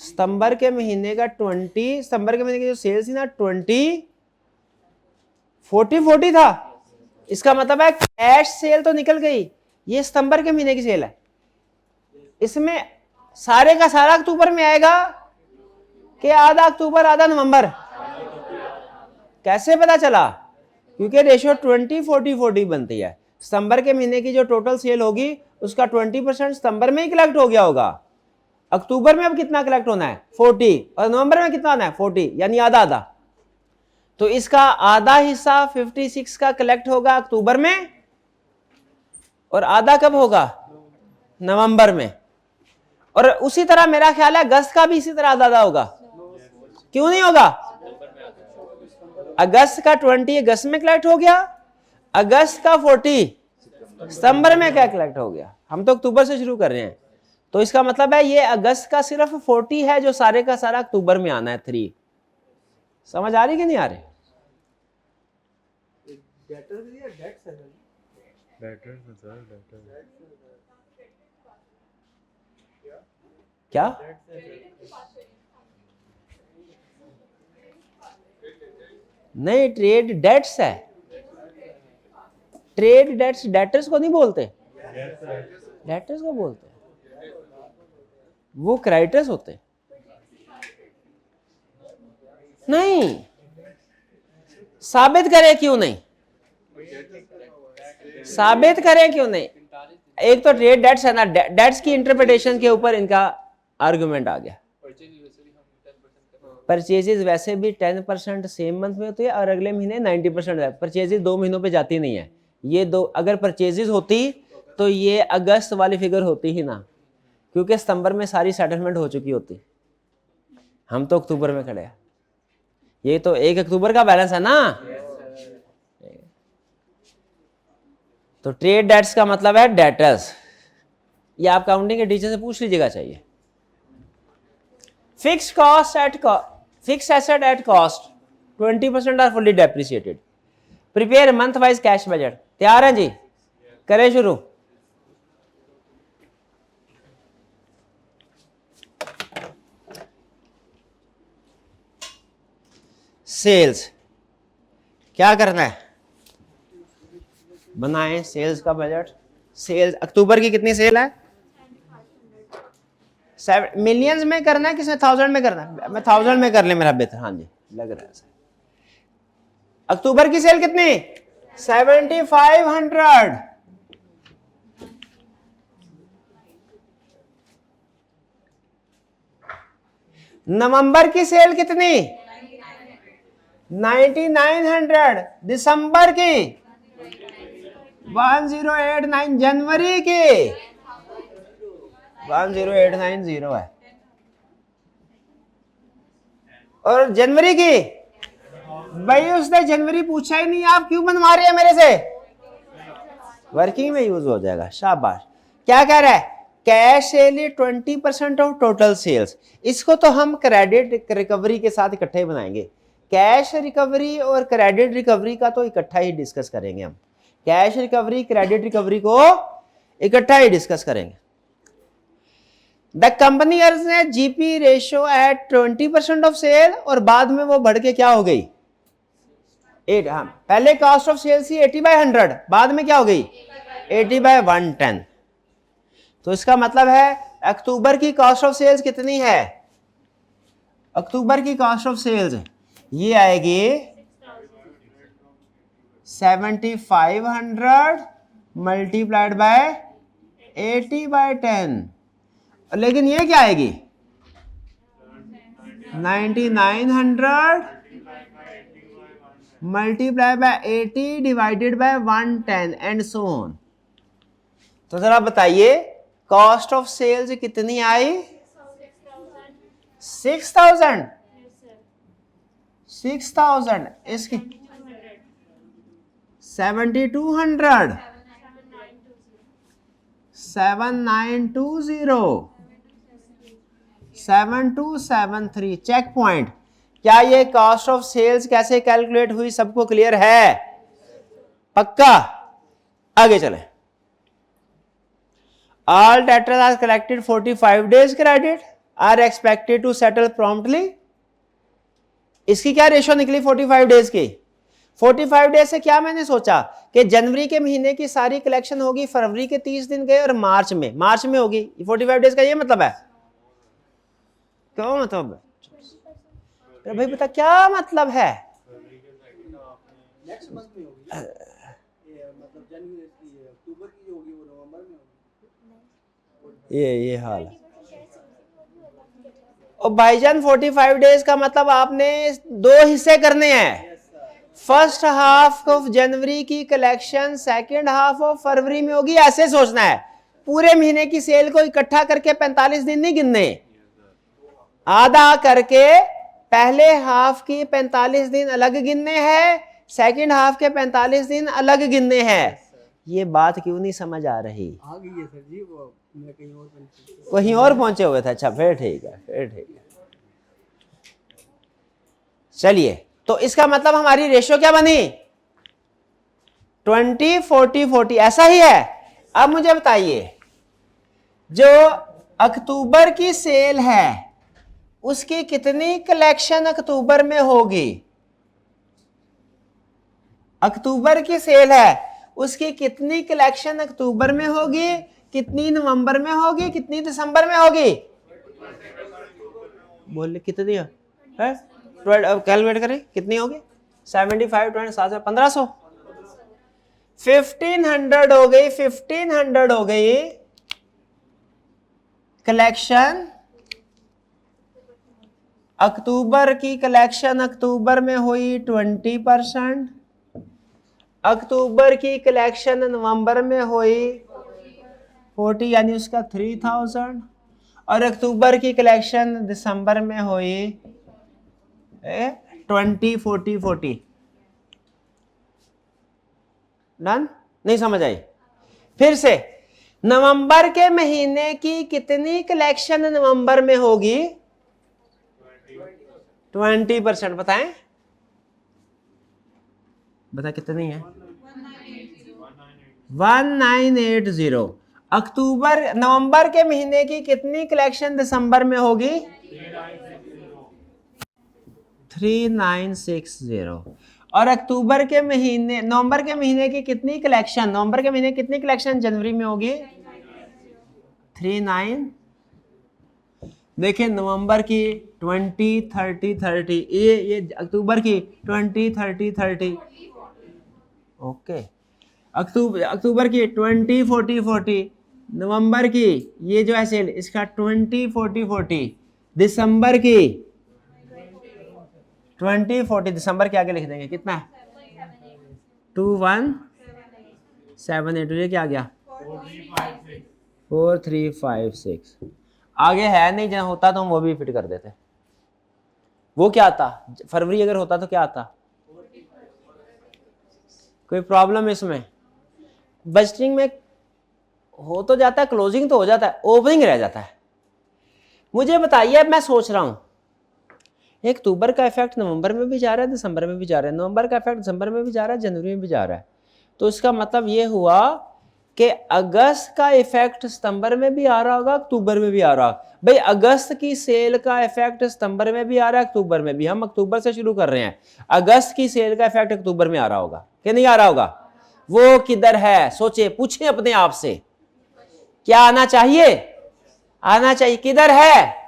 सितंबर के महीने का 20, सितंबर के महीने की जो सेल्स थी ना 40 था। इसका मतलब है कैश सेल तो निकल गई, ये सितंबर के महीने की सेल है। इसमें सारे का सारा अक्टूबर में आएगा कि आधा अक्टूबर आधा नवंबर? कैसे पता चला? क्योंकि रेशियो 20-40-40 बनती है। सितंबर के महीने की जो टोटल सेल होगी उसका 20% सितंबर में ही कलेक्ट हो गया होगा। अक्टूबर में अब कितना कलेक्ट होना है? 40, और नवंबर में कितना होना है? 40, यानी आधा आधा। तो इसका आधा हिस्सा 56 का कलेक्ट होगा अक्टूबर में, और आधा कब होगा? नवंबर में। और उसी तरह मेरा ख्याल है अगस्त का भी इसी तरह आधा आधा होगा। क्यों नहीं होगा? अगस्त का 20 अगस्त में कलेक्ट हो गया, अगस्त का 40 सितंबर में क्या कलेक्ट हो गया। हम तो अक्टूबर से शुरू कर रहे हैं, तो इसका मतलब है ये अगस्त का सिर्फ 40 है जो सारे का सारा अक्टूबर में आना है 3। समझ आ रही कि नहीं आ रही? क्या नहीं, ट्रेड डेट्स है। ट्रेड डेट्स डेटर्स को नहीं बोलते, डेटर्स को बोलते, वो क्रेडिटर्स होते। नहीं, साबित करें क्यों नहीं? साबित करें क्यों नहीं? एक तो ट्रेड डेट्स है ना, डेट्स की इंटरप्रिटेशन के ऊपर इनका आर्गुमेंट आ गया। परचेजेस वैसे भी 10% सेम मंथ में होती है और अगले महीने 90% है। परचेजेस 2 महीनों पे जाती नहीं है। ये दो अगर परचेजेस होती तो ये अगस्त वाली फिगर होती ही ना, क्योंकि सितंबर में सारी सेटलमेंट हो चुकी होती। हम तो अक्टूबर में खड़े हैं, ये तो 1 अक्टूबर का बैलेंस है ना। तो ट्रेड डेट्स का मतलब है डेटर्स। ये आप काउंटिंग के टीचर से पूछ लीजिएगा चाहिए। Fix asset at cost 20% are fully depreciated. Prepare month wise cash budget. तैयार हैं जी? करें शुरू। सेल्स क्या करना है? बनाएं सेल्स का बजट। सेल्स अक्टूबर की कितनी सेल है? 7 मिलियंस में करना है, किसने 1000 में करना है? मैं 1000 में कर ले मेरा बेहतर। हाँ जी लग रहा है। अक्टूबर की सेल कितनी? 7500। नवंबर की सेल कितनी? 9900। दिसंबर की 1089। जनवरी की 10890 है। और जनवरी की भाई उसने जनवरी पूछा ही नहीं, आप क्यों बनवा रहे हैं मेरे से? वर्किंग में यूज हो जाएगा। शाबाश। क्या कह रहा है? Cash sale 20% of total sales. इसको तो हम क्रेडिट रिकवरी के साथ इकट्ठे ही बनाएंगे। कैश रिकवरी और क्रेडिट रिकवरी का तो इकट्ठा ही डिस्कस करेंगे हम। कैश रिकवरी क्रेडिट रिकवरी को इकट्ठा ही डिस्कस करेंगे। द कंपनी अर्न्स ने GP ratio at 20% of sale, और बाद में वो बढ़ के क्या हो गई? 8। हाँ पहले कॉस्ट ऑफ सेल्स थी 80/100, बाद में क्या हो गई? 80/110। तो इसका मतलब है अक्टूबर की कॉस्ट ऑफ सेल्स कितनी है? अक्टूबर की कॉस्ट ऑफ सेल्स ये आएगी 7500 मल्टीप्लाइड बाय 80/10। लेकिन ये क्या आएगी? 9900 multiply by 80 divided by 110 and so on. तो जरा बताइए कॉस्ट ऑफ सेल्स कितनी आई? 6000। 6000 इसकी 7200 7920 7273। Check point. क्या ये कॉस्ट ऑफ सेल्स कैसे कैलकुलेट हुई सबको क्लियर है? पक्का? आगे चले। All debtors are collected 45 days credit are expected to settle promptly. इसकी क्या रेशियो निकली 45 डेज की? 45 डेज से क्या मैंने सोचा कि जनवरी के महीने की सारी कलेक्शन होगी, फरवरी के 30 दिन गए और मार्च में होगी। 45 डेज का ये मतलब है? क्या मतलब है? अरे भाई बता क्या मतलब है? नेक्स्ट मंथ में होगी ना? ये मतलब जनवरी की अक्टूबर की होगी वो नवंबर में होगी। ये हाल है। और भाईजान 45 डेज का मतलब आपने 2 हिस्से करने हैं। फर्स्ट हाफ ऑफ जनवरी की collection second half of February में होगी, ऐसे सोचना है। पूरे महीने की सेल को इकट्ठा करके 45 दिन नहीं गिनने, आधा करके पहले हाफ की 45 दिन अलग गिनने हैं, सेकेंड हाफ के 45 दिन अलग गिनने हैं। ये बात क्यों नहीं समझ आ रही? आ गई है सर जी, वो मैं कहीं और पहुंचे हुए थे। अच्छा फिर ठीक है। चलिए तो इसका मतलब हमारी रेशियो क्या बनी? 20-40-40। ऐसा ही है। अब मुझे बताइए जो अक्टूबर की सेल है उसकी कितनी कलेक्शन अक्टूबर में होगी? अक्टूबर की सेल है उसकी कितनी कलेक्शन अक्टूबर में होगी, कितनी नवंबर में होगी, कितनी दिसंबर में होगी? बोले कितनी है? कैलकुलेट करें कितनी होगी? 75 20 1500 1500 हो गई। 1500 हो गई कलेक्शन। अक्टूबर की कलेक्शन अक्टूबर में हुई 20%। अक्टूबर की कलेक्शन नवंबर में हुई 40 यानी उसका 3000। और अक्टूबर की कलेक्शन दिसंबर में हुई 20-40-40। डन? नहीं समझ आई? फिर से नवंबर के महीने की कितनी कलेक्शन नवंबर में होगी? 20% बताएं, बता कितनी है? 1980। अक्टूबर नवंबर के महीने की कितनी कलेक्शन दिसंबर में होगी? 3960। और अक्टूबर के महीने नवंबर के महीने की कितनी कलेक्शन, नवंबर के महीने की कितनी कलेक्शन जनवरी में होगी? 39। देखिए नवंबर की 20 30 30, ये अक्टूबर की 20 30 30। ओके, अक्टूबर की 20 40 40, नवंबर की ये जो है सेल इसका 20 40 40, दिसंबर की 20 40, दिसंबर के आगे लिख देंगे कितना है? 2178। ये क्या आ गया? 4356। आगे है नहीं, जहाँ होता तो हम वो भी फिट कर देते। वो क्या आता? फरवरी अगर होता तो क्या आता? कोई प्रॉब्लम इसमें? बजटिंग में हो तो जाता है, क्लोजिंग तो हो जाता है, ओपनिंग रह जाता है। मुझे बताइए, अब मैं सोच रहा हूं एक अक्टूबर का इफेक्ट नवंबर में भी जा रहा है, दिसंबर में भी जा रहा है, नवंबर का इफेक्ट दिसंबर में भी जा रहा है, जनवरी में भी जा रहा है। तो इसका मतलब ये हुआ कि अगस्त का इफेक्ट सितंबर में भी आ रहा होगा, अक्टूबर में भी आ रहा होगा। भाई अगस्त की सेल का इफेक्ट सितंबर में भी आ रहा है, अक्टूबर में भी। हम अक्टूबर से शुरू कर रहे हैं, अगस्त की सेल का इफेक्ट अक्टूबर में आ रहा होगा कि नहीं आ रहा होगा? वो किधर है? सोचे, पूछें अपने आप से, क्या आना चाहिए? आना चाहिए। किधर है?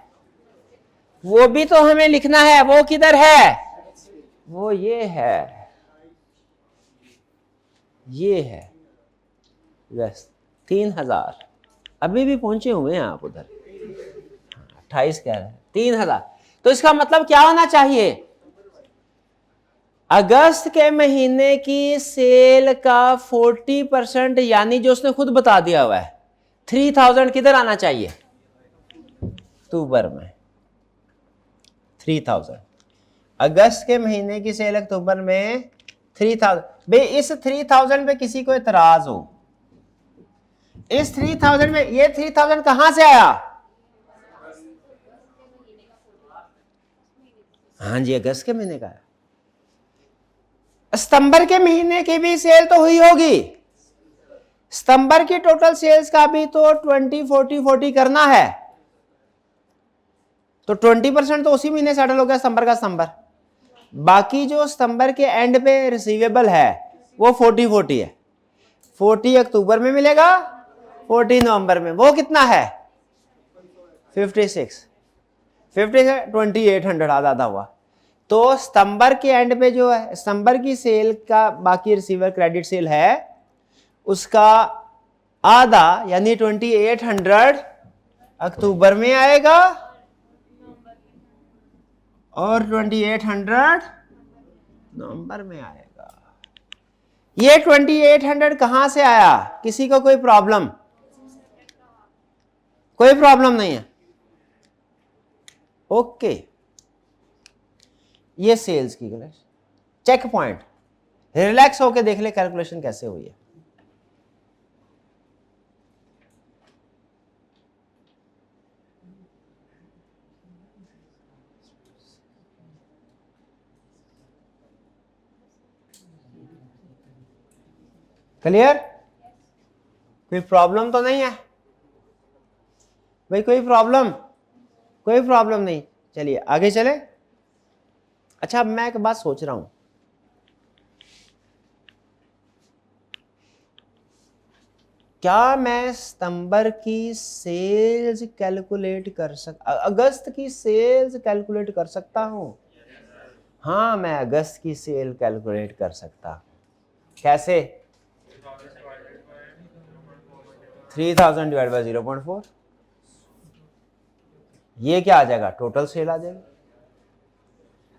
वो भी तो हमें लिखना है, वो किधर है? वो ये है, ये है बस 3000। अभी भी पहुंचे हुए हैं आप उधर, 28 कह रहे हैं, 3000। तो इसका मतलब क्या होना चाहिए? अगस्त के महीने की सेल का 40%, यानी जो उसने खुद बता दिया हुआ है, 3000 किधर आना चाहिए? अक्टूबर में 3000। अगस्त के महीने की सेल अक्टूबर में 3000। भाई इस 3000 पे किसी को एतराज हो? इस 3000 में, ये 3000 कहां से आया? हाँ जी, अगस्त के महीने का है। सितंबर के महीने की भी सेल तो हुई होगी। सितंबर की टोटल सेल्स का भी तो 20 40 40 करना है, तो 20% तो उसी महीने सेटल हो गया, सितंबर का सितंबर। बाकी जो सितंबर के एंड पे रिसीवेबल है वो 40 40 है। 40 अक्टूबर में मिलेगा, 40 नवंबर में। वो कितना है? 56। 2800 आधा हुआ। तो सितंबर के एंड पे जो है, सितंबर की सेल का बाकी रिसीवर क्रेडिट सेल है, उसका आधा यानी 2800 अक्टूबर में आएगा और 2800 नवंबर में आएगा। ये 2800 कहां से आया? किसी को कोई प्रॉब्लम? कोई प्रॉब्लम नहीं है। ओके, ये सेल्स की चेक पॉइंट, रिलैक्स होके देख ले कैलकुलेशन कैसे हुई है। क्लियर? कोई प्रॉब्लम तो नहीं है भाई? कोई प्रॉब्लम? कोई प्रॉब्लम नहीं। चलिए आगे चले। अच्छा, अब मैं एक बात सोच रहा हूं, क्या मैं सितंबर की सेल्स कैलकुलेट कर अगस्त की सेल्स कैलकुलेट कर सकता हूं? हाँ, मैं अगस्त की सेल कैलकुलेट कर सकता। कैसे? 3000 डिवाइड बाय 0.4, ये क्या आ जाएगा? टोटल सेल आ जाएगी।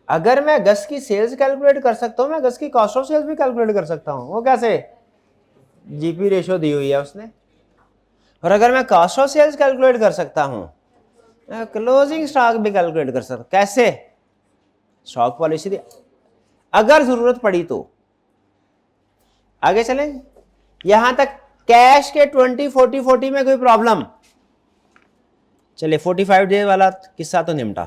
अगर मैं अगस्त की सेल्स कैलकुलेट कर सकता हूं, मैं अगस्त की कॉस्ट ऑफ सेल्स भी कैलकुलेट कर सकता हूं। वो कैसे? जीपी रेशियो दी हुई है उसने। और अगर मैं कॉस्ट ऑफ सेल्स कैलकुलेट कर सकता हूं, क्लोजिंग स्टॉक भी कैलकुलेट कर सकता। कैसे? स्टॉक पॉलिसी दी, अगर जरूरत पड़ी तो। आगे चलें। यहां तक कैश के 20 40 40 में कोई प्रॉब्लम? चलिए 45 डे वाला किस्सा तो निपटा।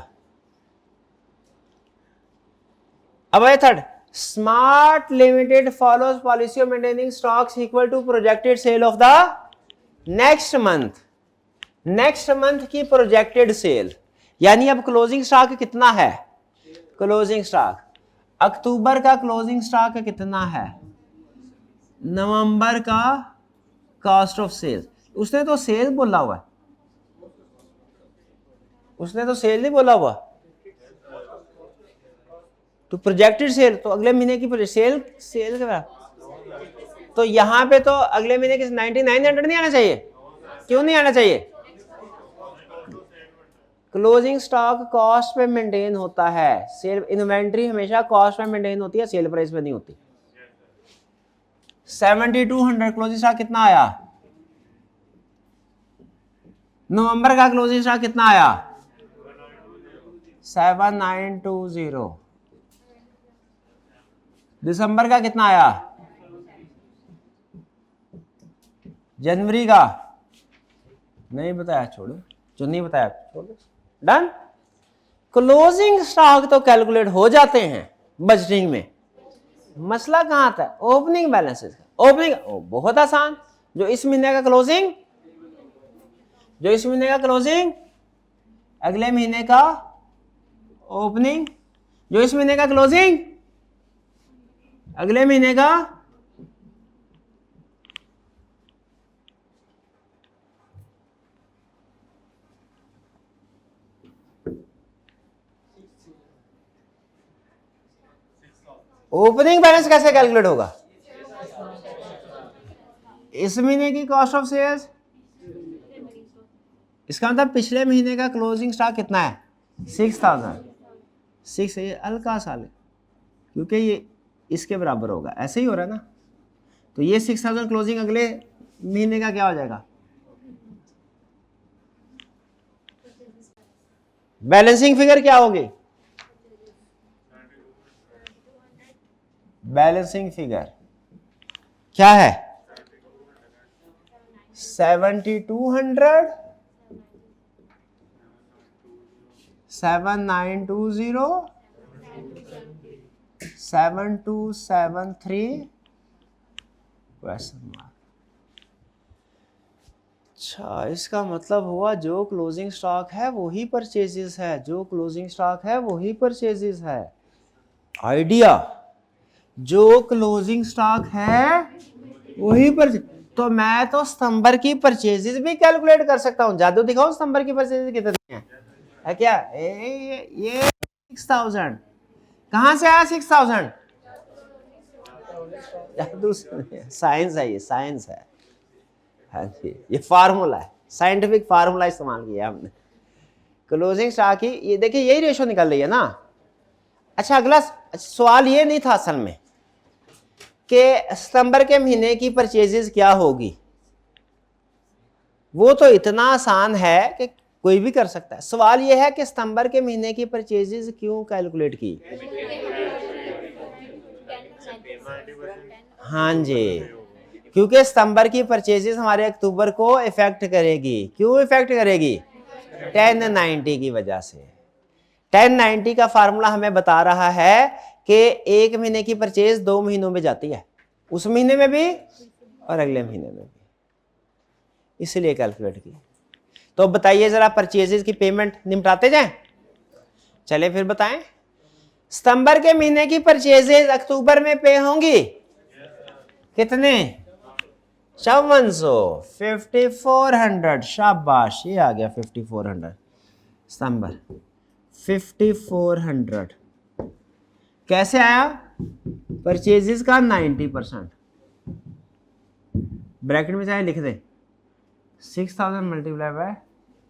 अब है third, Smart Limited follows policy of maintaining stocks equal to projected sale of the next month. Next month की प्रोजेक्टेड सेल, यानी अब क्लोजिंग स्टॉक कितना है, क्लोजिंग स्टॉक अक्टूबर का क्लोजिंग स्टॉक कितना है, नवंबर का कॉस्ट ऑफ सेल। उसने तो सेल बोला हुआ है, उसने तो सेल नहीं बोला हुआ, तो प्रोजेक्टेड सेल तो अगले महीने की सेल सेल के बराबर। तो यहां पे तो अगले महीने की 9900 नहीं आना चाहिए, क्यों नहीं आना चाहिए, क्लोजिंग स्टॉक कॉस्ट पे मेंटेन होता है, सेल इन्वेंट्री हमेशा कॉस्ट पे मेंटेन होती है, सेल प्राइस पे नहीं होती। 7200 क्लोजिंग स्टॉक कितना आया, नवंबर का क्लोजिंग स्टॉक कितना आया 7920, दिसंबर का कितना आया, जनवरी का नहीं बताया, छोड़ो जो नहीं बताया छोड़ो, डन। क्लोजिंग स्टॉक तो कैलकुलेट हो जाते हैं बजटिंग में, मसला कहां आता है, ओपनिंग बैलेंसेस का। ओपनिंग बहुत आसान, जो इस महीने का क्लोजिंग, जो इस महीने का क्लोजिंग अगले महीने का ओपनिंग, जो इस महीने का क्लोजिंग अगले महीने का ओपनिंग बैलेंस कैसे कैलकुलेट होगा, इस महीने की कॉस्ट ऑफ सेल्स, इसका मतलब पिछले महीने का क्लोजिंग स्टॉक कितना है 6000, 6 ये हल्का सा ले, क्योंकि ये इसके बराबर होगा, ऐसे ही हो रहा है ना। तो ये 6000 क्लोजिंग अगले महीने का क्या हो जाएगा, बैलेंसिंग फिगर क्या होगी, बैलेंसिंग फिगर क्या है 7200 7920 7273 क्वेश्चन मार्क। अच्छा, इसका मतलब हुआ जो क्लोजिंग स्टॉक है वही परचेजेस है, जो क्लोजिंग स्टॉक है वही परचेजेस है। आइडिया, जो क्लोजिंग स्टॉक है वही पर, तो मैं तो सितंबर की परचेजेस भी कैलकुलेट कर सकता हूं। जादू दिखाओ, सितंबर की परचेजेस कितनी है क्या, ये 6000 कहां से आया 6000, जादू साइंस है, ये साइंस है। हाँ जी, ये फार्मूला है, साइंटिफिक फार्मूला इस्तेमाल किया हमने। क्लोजिंग स्टॉक की ये देखिए, यही रेशो निकल रही है ना। अच्छा, अगला सवाल ये नहीं था असल में कि सितंबर के महीने की परचेजेस क्या होगी, वो तो इतना आसान है कि कोई भी कर सकता है। सवाल ये है कि सितंबर के महीने की परचेजेस क्यों कैलकुलेट की। हाँ जी, क्योंकि सितंबर की परचेजेस हमारे अक्टूबर को इफेक्ट करेगी। क्यों इफेक्ट करेगी, 1090 की वजह से। 1090 का फार्मूला हमें बता रहा है कि एक महीने की परचेज 2 महीनों में जाती है, उस महीने में भी और अगले महीने में भी, इसलिए कैलकुलेट की। तो बताइए जरा, परचेजेस की पेमेंट निपटाते जाएं। चले फिर बताएं, सितंबर के महीने की परचेजेस अक्टूबर में पे होंगी कितने, 5400, 5400, शाबाश, ये आ गया 5400 सितंबर 5400 कैसे आया, परचेजेस का 90%, ब्रैकेट में चाहे लिख दे 6000 मल्टीप्लाई बाय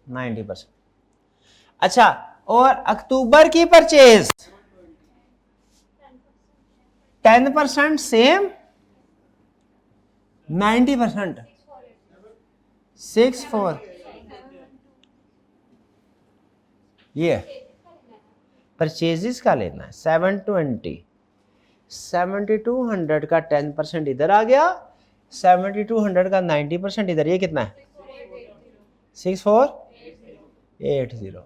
90%। अच्छा, और अक्टूबर की परचेज 10% सेम, 90% 64, ये परचेजेस का लेना है 720, 7200 का 10% इधर आ गया, 7200 का 90% इधर, ये कितना है 6480।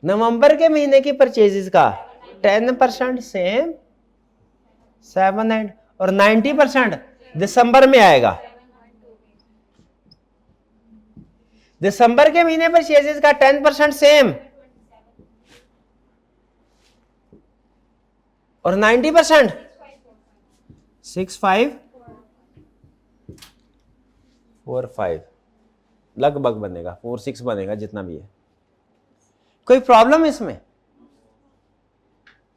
नवंबर के महीने की परचेजेस का 10% सेम, 7 और 90% दिसंबर में आएगा। दिसंबर के महीने पर परचेजेस का 10% सेम और 90% 6545 लगभग बनेगा, 46 बनेगा, जितना भी है। कोई प्रॉब्लम इसमें?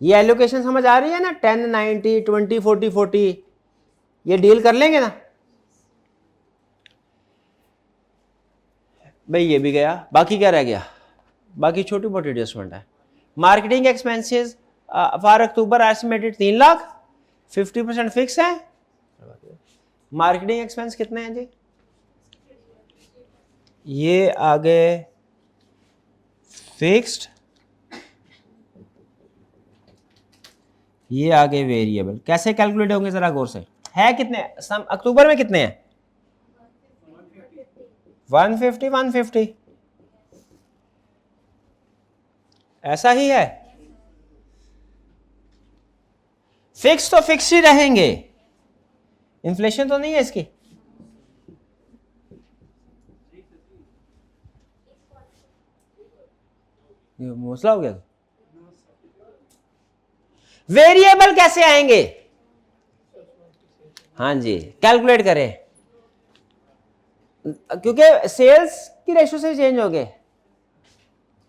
ये एलोकेशन समझ आ रही है ना? 10 90 20 40 40 ये डील कर लेंगे ना भाई। ये भी गया, बाकी क्या रह गया? बाकी छोटी मोटी एडजस्टमेंट है। Marketing expenses for October estimated 3 lakh, 50% fix है। मार्केटिंग एक्सपेंस कितने हैं जी? ये आगे फिक्स्ड, ये आगे वेरिएबल। कैसे कैलकुलेट होंगे जरा गौर से? है कितने अक्टूबर में? कितने हैं? 150 150 ऐसा ही है। फिक्स तो फिक्स ही रहेंगे, इन्फ्लेशन तो नहीं है इसकी। ये मसला हो गया। वेरिएबल कैसे आएंगे? हाँ जी, कैलकुलेट करें, क्योंकि सेल्स की रेशो से चेंज हो गए।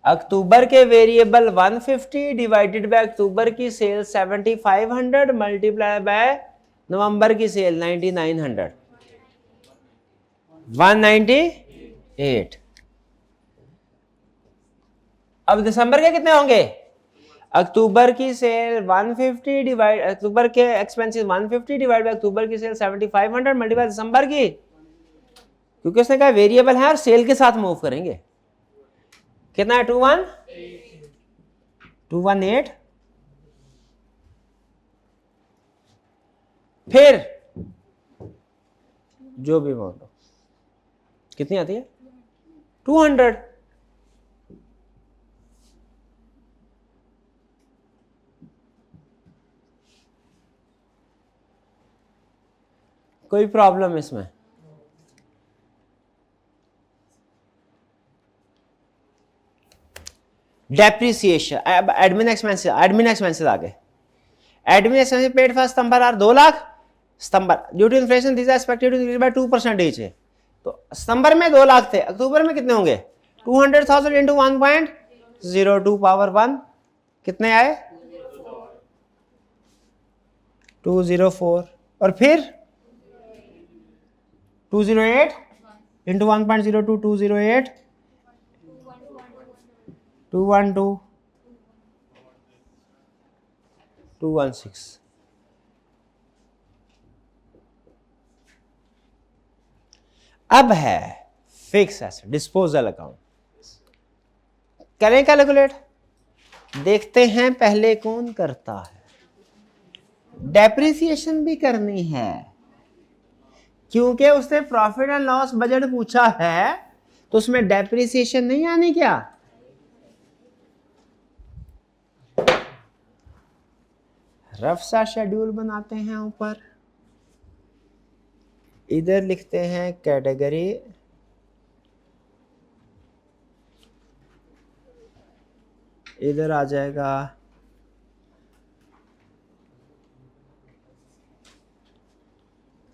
अक्टूबर के वेरिएबल 150 डिवाइडेड बाय अक्टूबर की सेल 7500 मल्टीप्लाई बाय नवंबर की सेल 9900, 198। अब दिसंबर के कितने होंगे? अक्टूबर की सेल 150 डिवाइड, अक्टूबर के एक्सपेंसेस 150 डिवाइड बाय अक्टूबर की सेल 7500 मल्टीप्लाई दिसंबर की, क्योंकि उसने कहा वेरिएबल है और सेल के साथ मूव करेंगे। कितना है? 218। फिर जो भी अमाउंट हो, कितनी आती है? 200। कोई प्रॉब्लम इसमें? डेप्रिसिएशन, एडमिन एक्सपेंसेस आ गए। Admin expenses paid for September are 2 lakh. September due to inflation this expected to increase by 2% each है। तो सितंबर में 2 लाख थे, अक्टूबर में कितने होंगे? 200,000 इंटू 1.02 पावर 1 कितने आए? 204। और फिर 208 इंटू 1.02 208 212 216। अब है फिक्स एसेट डिस्पोजल अकाउंट। करें कैलकुलेट, देखते हैं पहले कौन करता है। डेप्रिसिएशन भी करनी है, क्योंकि उसने प्रॉफिट एंड लॉस बजट पूछा है, तो उसमें डेप्रिसिएशन नहीं आनी क्या? रफ सा शेड्यूल बनाते हैं ऊपर, इधर लिखते हैं कैटेगरी, इधर आ जाएगा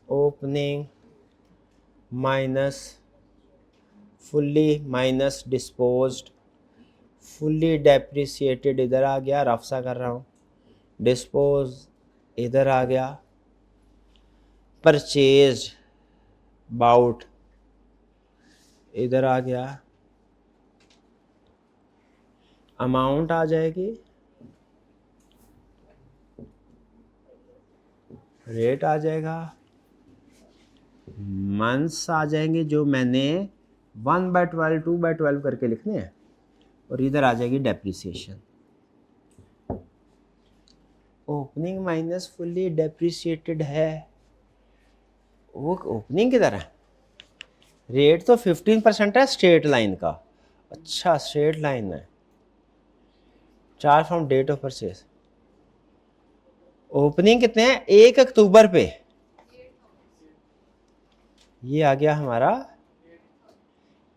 opening minus fully minus disposed, fully depreciated इधर आ गया, रफ सा कर रहा हूँ, डिस्पोज इधर आ गया, परचेज बाउट इधर आ गया, अमाउंट आ जाएगी, रेट आ जाएगा, मंथ्स आ जाएंगे जो मैंने 1/12 2/12 करके लिखने हैं, और इधर आ जाएगी depreciation. Opening minus fully depreciated है, वो ओपनिंग किधर है? रेट तो 15% है स्ट्रेट लाइन का। अच्छा स्ट्रेट लाइन है, charge from date of purchase. Opening कितने हैं 1 अक्टूबर पे, ये आ गया हमारा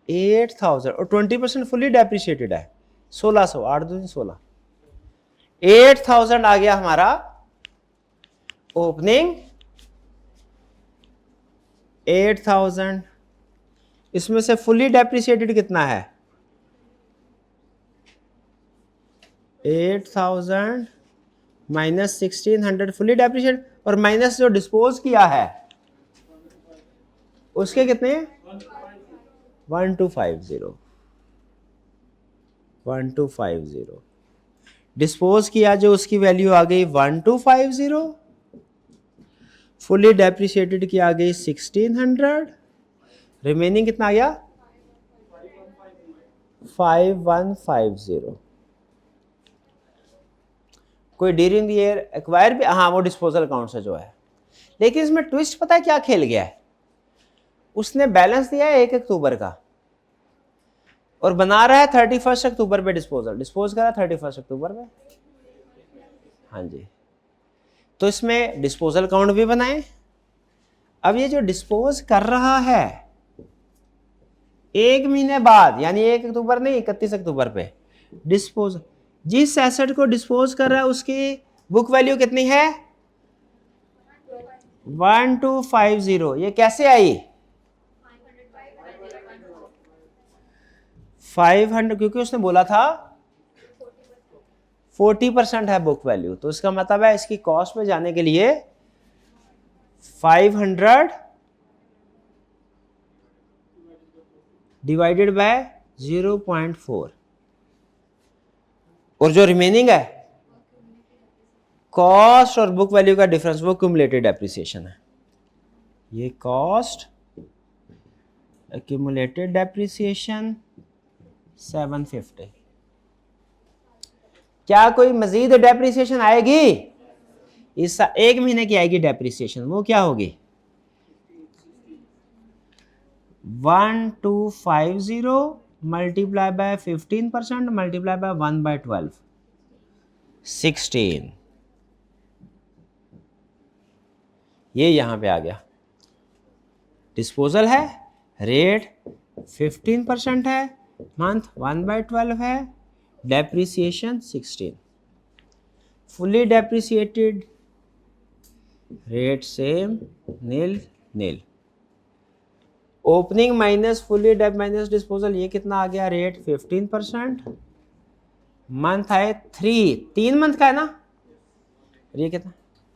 8000 और 20% फुली डेप्रिशिएटेड है 1600, 8 2 16, 8000 आ गया हमारा ओपनिंग 8000। इसमें से फुली डेप्रिशिएटेड कितना है 8000 माइनस 1600 फुली डेप्रिशिएटेड, और माइनस जो डिस्पोज किया है उसके कितने 1250 डिस्पोज किया जो उसकी वैल्यू आ गई 1250, फुली डेप्रिशिएटेड की आ गई 1600, रिमेनिंग कितना आ गया 5150। कोई ड्यूरिंग द ईयर एक्वायर भी, हाँ वो डिस्पोजल अकाउंट से जो है, लेकिन इसमें ट्विस्ट पता है क्या खेल गया है, उसने बैलेंस दिया है 1 अक्टूबर का और बना रहा है 31 अक्टूबर पे डिस्पोजल, डिस्पोज करा 31 अक्टूबर पे, हाँ जी। तो इसमें डिस्पोजल अकाउंट भी बनाए। अब ये जो डिस्पोज कर रहा है 1 महीने बाद, यानी 1 अक्टूबर नहीं 31 अक्टूबर पे डिस्पोज, जिस एसेट को डिस्पोज कर रहा है उसकी बुक वैल्यू कितनी है 1250। ये कैसे आई 500, क्योंकि उसने बोला था 40% है बुक वैल्यू, तो इसका मतलब है इसकी कॉस्ट में जाने के लिए 500 डिवाइडेड बाय 0.4, और जो रिमेनिंग है कॉस्ट और बुक वैल्यू का डिफरेंस वो क्यूमुलेटेड डेप्रिसिएशन है। ये कॉस्ट एक्यूमुलेटेड डेप्रिसिएशन 750। क्या कोई मजीद डेप्रिसिएशन आएगी इस 1 महीने की आएगी डेप्रिसिएशन, वो क्या होगी 1250 मल्टीप्लाई बाय 15% मल्टीप्लाई बाय 1/12 16, ये यहां पे आ गया। डिस्पोजल है, रेट 15% है, मंथ 1/12 है, depreciation 16, fully depreciated rate same nil nil, opening minus fully dep minus disposal, ये कितना आ गया रेट 15%, मंथ आए 3 मंथ का है ना, ये कितना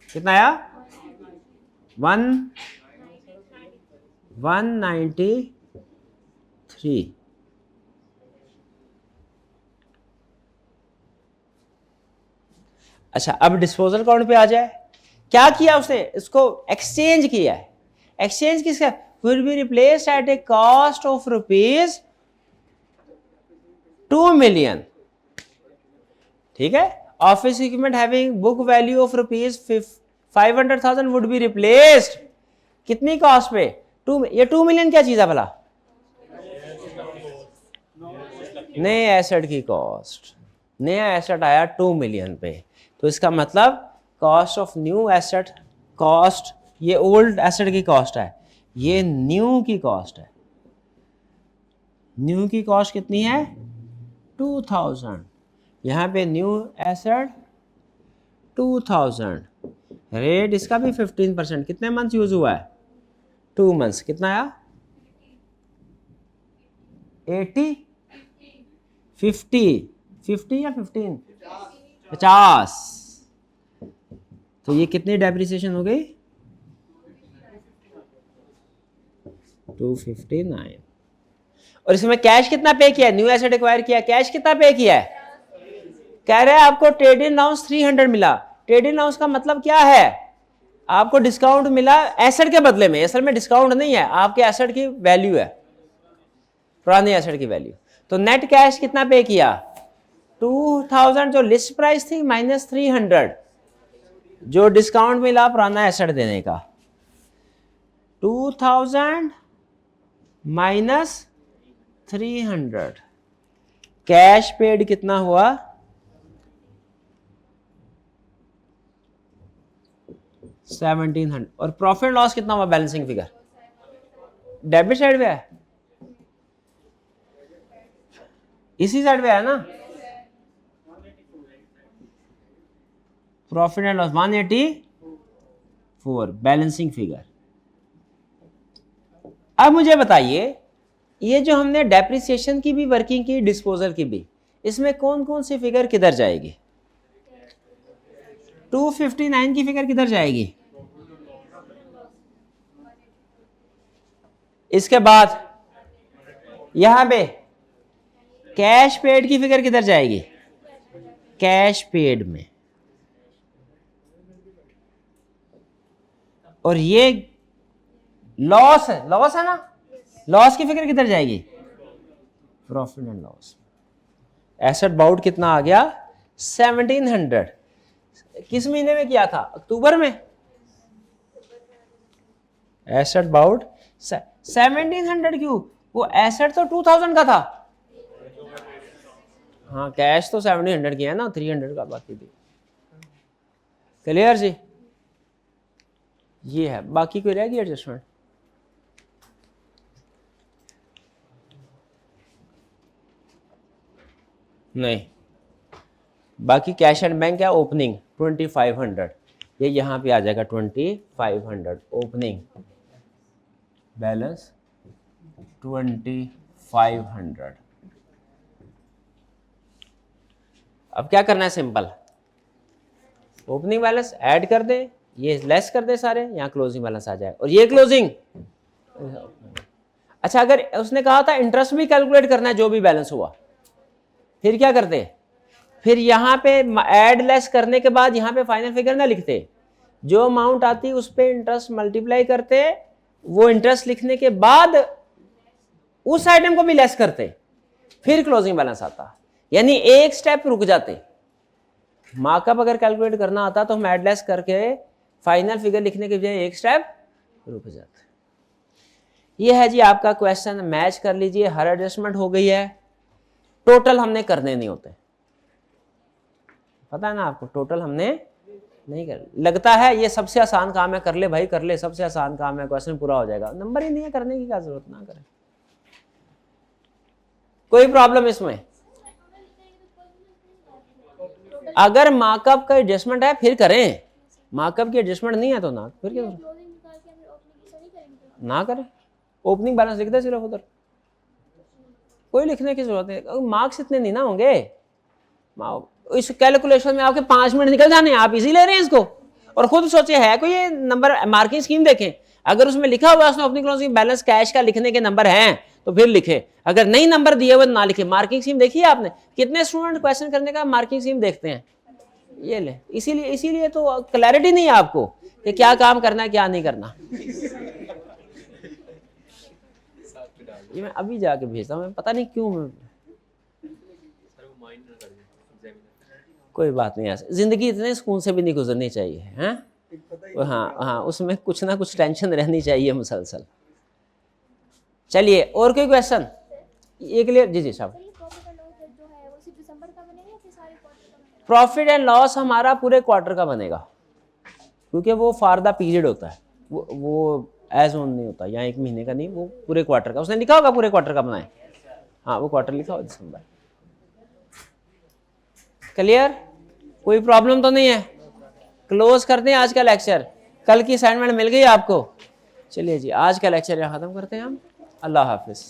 कितना आया 193। अच्छा अब डिस्पोजल अकाउंट पे आ जाए, क्या किया उसने, इसको एक्सचेंज किया है। एक्सचेंज किसका, will be replaced at a cost of rupees 2 million, ठीक है। Office equipment having book value of rupees 500,000 would be replaced कितनी कॉस्ट पे 2, ये 2 मिलियन क्या चीज है भला, नए एसेट की कॉस्ट, नया एसेट आया 2 मिलियन पे, तो इसका मतलब cost of new asset, cost ये ओल्ड एसेट की कॉस्ट है, ये न्यू की कॉस्ट है। न्यू की कॉस्ट कितनी है 2000, यहां पे न्यू एसेट 2000, रेट इसका भी 15%, कितने मंथ यूज हुआ है 2 मंथ्स, कितना आया 80 50 या 15 50, तो ये कितनी डेप्रिसिएशन हो गई 259। और इसमें कैश कितना पे किया है, न्यू एसेट एक्वायर किया, कैश कितना पे किया है, कह रहे हैं आपको ट्रेडिंग अलाउंस 300 मिला। ट्रेडिंग अलाउंस का मतलब क्या है, आपको डिस्काउंट मिला एसेट के बदले में, असल में डिस्काउंट नहीं है, आपके एसेट की वैल्यू है, पुराने एसेट की वैल्यू। तो नेट कैश कितना पे किया 2000 जो लिस्ट प्राइस थी माइनस 300 जो डिस्काउंट मिला पुराना एसेट देने का, 2000 माइनस 300, कैश पेड कितना हुआ 1700 और प्रॉफिट एंड लॉस कितना हुआ बैलेंसिंग फिगर? डेबिट साइड पे है, इसी साइड पे है ना। Profit and loss 184 balancing figure. अब मुझे बताइए ये जो हमने डेप्रिसिएशन की भी वर्किंग की, डिस्पोजल की भी, इसमें कौन कौन सी फिगर किधर जाएगी? 259 की फिगर किधर जाएगी? इसके बाद यहां पे कैश पेड की फिगर किधर जाएगी? कैश पेड में। और ये लॉस है, लॉस है ना, लॉस की फिगर किधर जाएगी? Profit and loss. Asset bought कितना आ गया? 1700। किस महीने में किया था? अक्टूबर में। एसेट बाउट 1700 क्यों? वो एसेट तो 2000 का था। हाँ कैश तो 1700 की है ना, 300 का बाकी थी। क्लियर जी? ये है, बाकी कोई रह गई एडजस्टमेंट? नहीं। बाकी कैश एंड बैंक है ओपनिंग 2500, ये यहां पे आ जाएगा 2500 ओपनिंग बैलेंस 2500। अब क्या करना है? सिंपल, ओपनिंग बैलेंस ऐड कर दे, ये लेस कर दे सारे, यहाँ क्लोजिंग बैलेंस आ जाए। और ये क्लोजिंग, अच्छा अगर उसने कहा था इंटरेस्ट भी कैलकुलेट करना है जो भी बैलेंस हुआ, फिर क्या करते? फिर यहाँ पे ऐड लेस करने के बाद यहाँ पे फाइनल फिगर ना लिखते, जो अमाउंट आती उस पे इंटरेस्ट मल्टीप्लाई करते, वो इंटरेस्ट लिखने के बाद उस आइटम को भी लेस करते, फिर क्लोजिंग बैलेंस आता। यानी एक स्टेप रुक जाते। मार्कअप अगर कैलकुलेट करना आता तो हम ऐड लेस करके फाइनल फिगर लिखने के बजाय एक स्टेप रुक जाते। ये है जी आपका क्वेश्चन, मैच कर लीजिए। हर एडजस्टमेंट हो गई है, टोटल हमने करने नहीं होते, पता है ना आपको, टोटल हमने नहीं कर। लगता है ये सबसे आसान काम है, कर ले भाई कर ले, सबसे आसान काम है, क्वेश्चन पूरा हो जाएगा। नंबर ही नहीं है, करने की क्या जरूरत, ना करें। कोई प्रॉब्लम इसमें? अगर मार्कअप का एडजस्टमेंट है फिर करें, मार्कअप की एडजस्टमेंट नहीं है तो ना, फिर क्या ना करें। ओपनिंग बैलेंस लिख दे सिर्फ उधर, कोई लिखने की जरूरत नहीं। मार्क्स इतने नहीं ना होंगे इस कैलकुलेशन में, आपके 5 मिनट निकल जाने, आप इजी ले रहे हैं इसको। और खुद सोचे है कोई ये नंबर मार्किंग स्कीम देखें, अगर उसमें लिखा हुआ है ओपनिंग क्लोजिंग बैलेंस कैश का लिखने के नंबर हैं तो फिर लिखे, अगर नहीं नंबर दिए हुए ना लिखे। मार्किंग स्कीम देखी है आपने? कितने स्टूडेंट क्वेश्चन करने का मार्किंग स्कीम देखते हैं? ये ले, इसीलिए तो क्लैरिटी नहीं है आपको कि क्या काम करना है क्या नहीं करना। ये मैं अभी जाके भेजता हूँ, पता नहीं क्यों मैं, कोई बात नहीं, ऐसे जिंदगी इतने सुकून से भी नहीं गुजरनी चाहिए हैं। हाँ हाँ, उसमें कुछ ना कुछ टेंशन रहनी चाहिए मुसलसल। चलिए और कोई क्वेश्चन? ये क्लियर? जी जी साहब। प्रॉफिट एंड लॉस हमारा पूरे क्वार्टर का बनेगा, क्योंकि वो फॉर द पीरियड होता है, वो एज ऑन नहीं होता, यहाँ 1 महीने का नहीं, वो पूरे क्वार्टर का। उसने लिखा होगा पूरे क्वार्टर का बनाए, हाँ वो क्वार्टर लिखा होगा दिसंबर। क्लियर? कोई प्रॉब्लम तो नहीं है? क्लोज करते हैं आज का लेक्चर, कल की असाइनमेंट मिल गई आपको। चलिए जी आज का लेक्चर यहाँ खत्म करते हैं हम। अल्लाह हाफिज।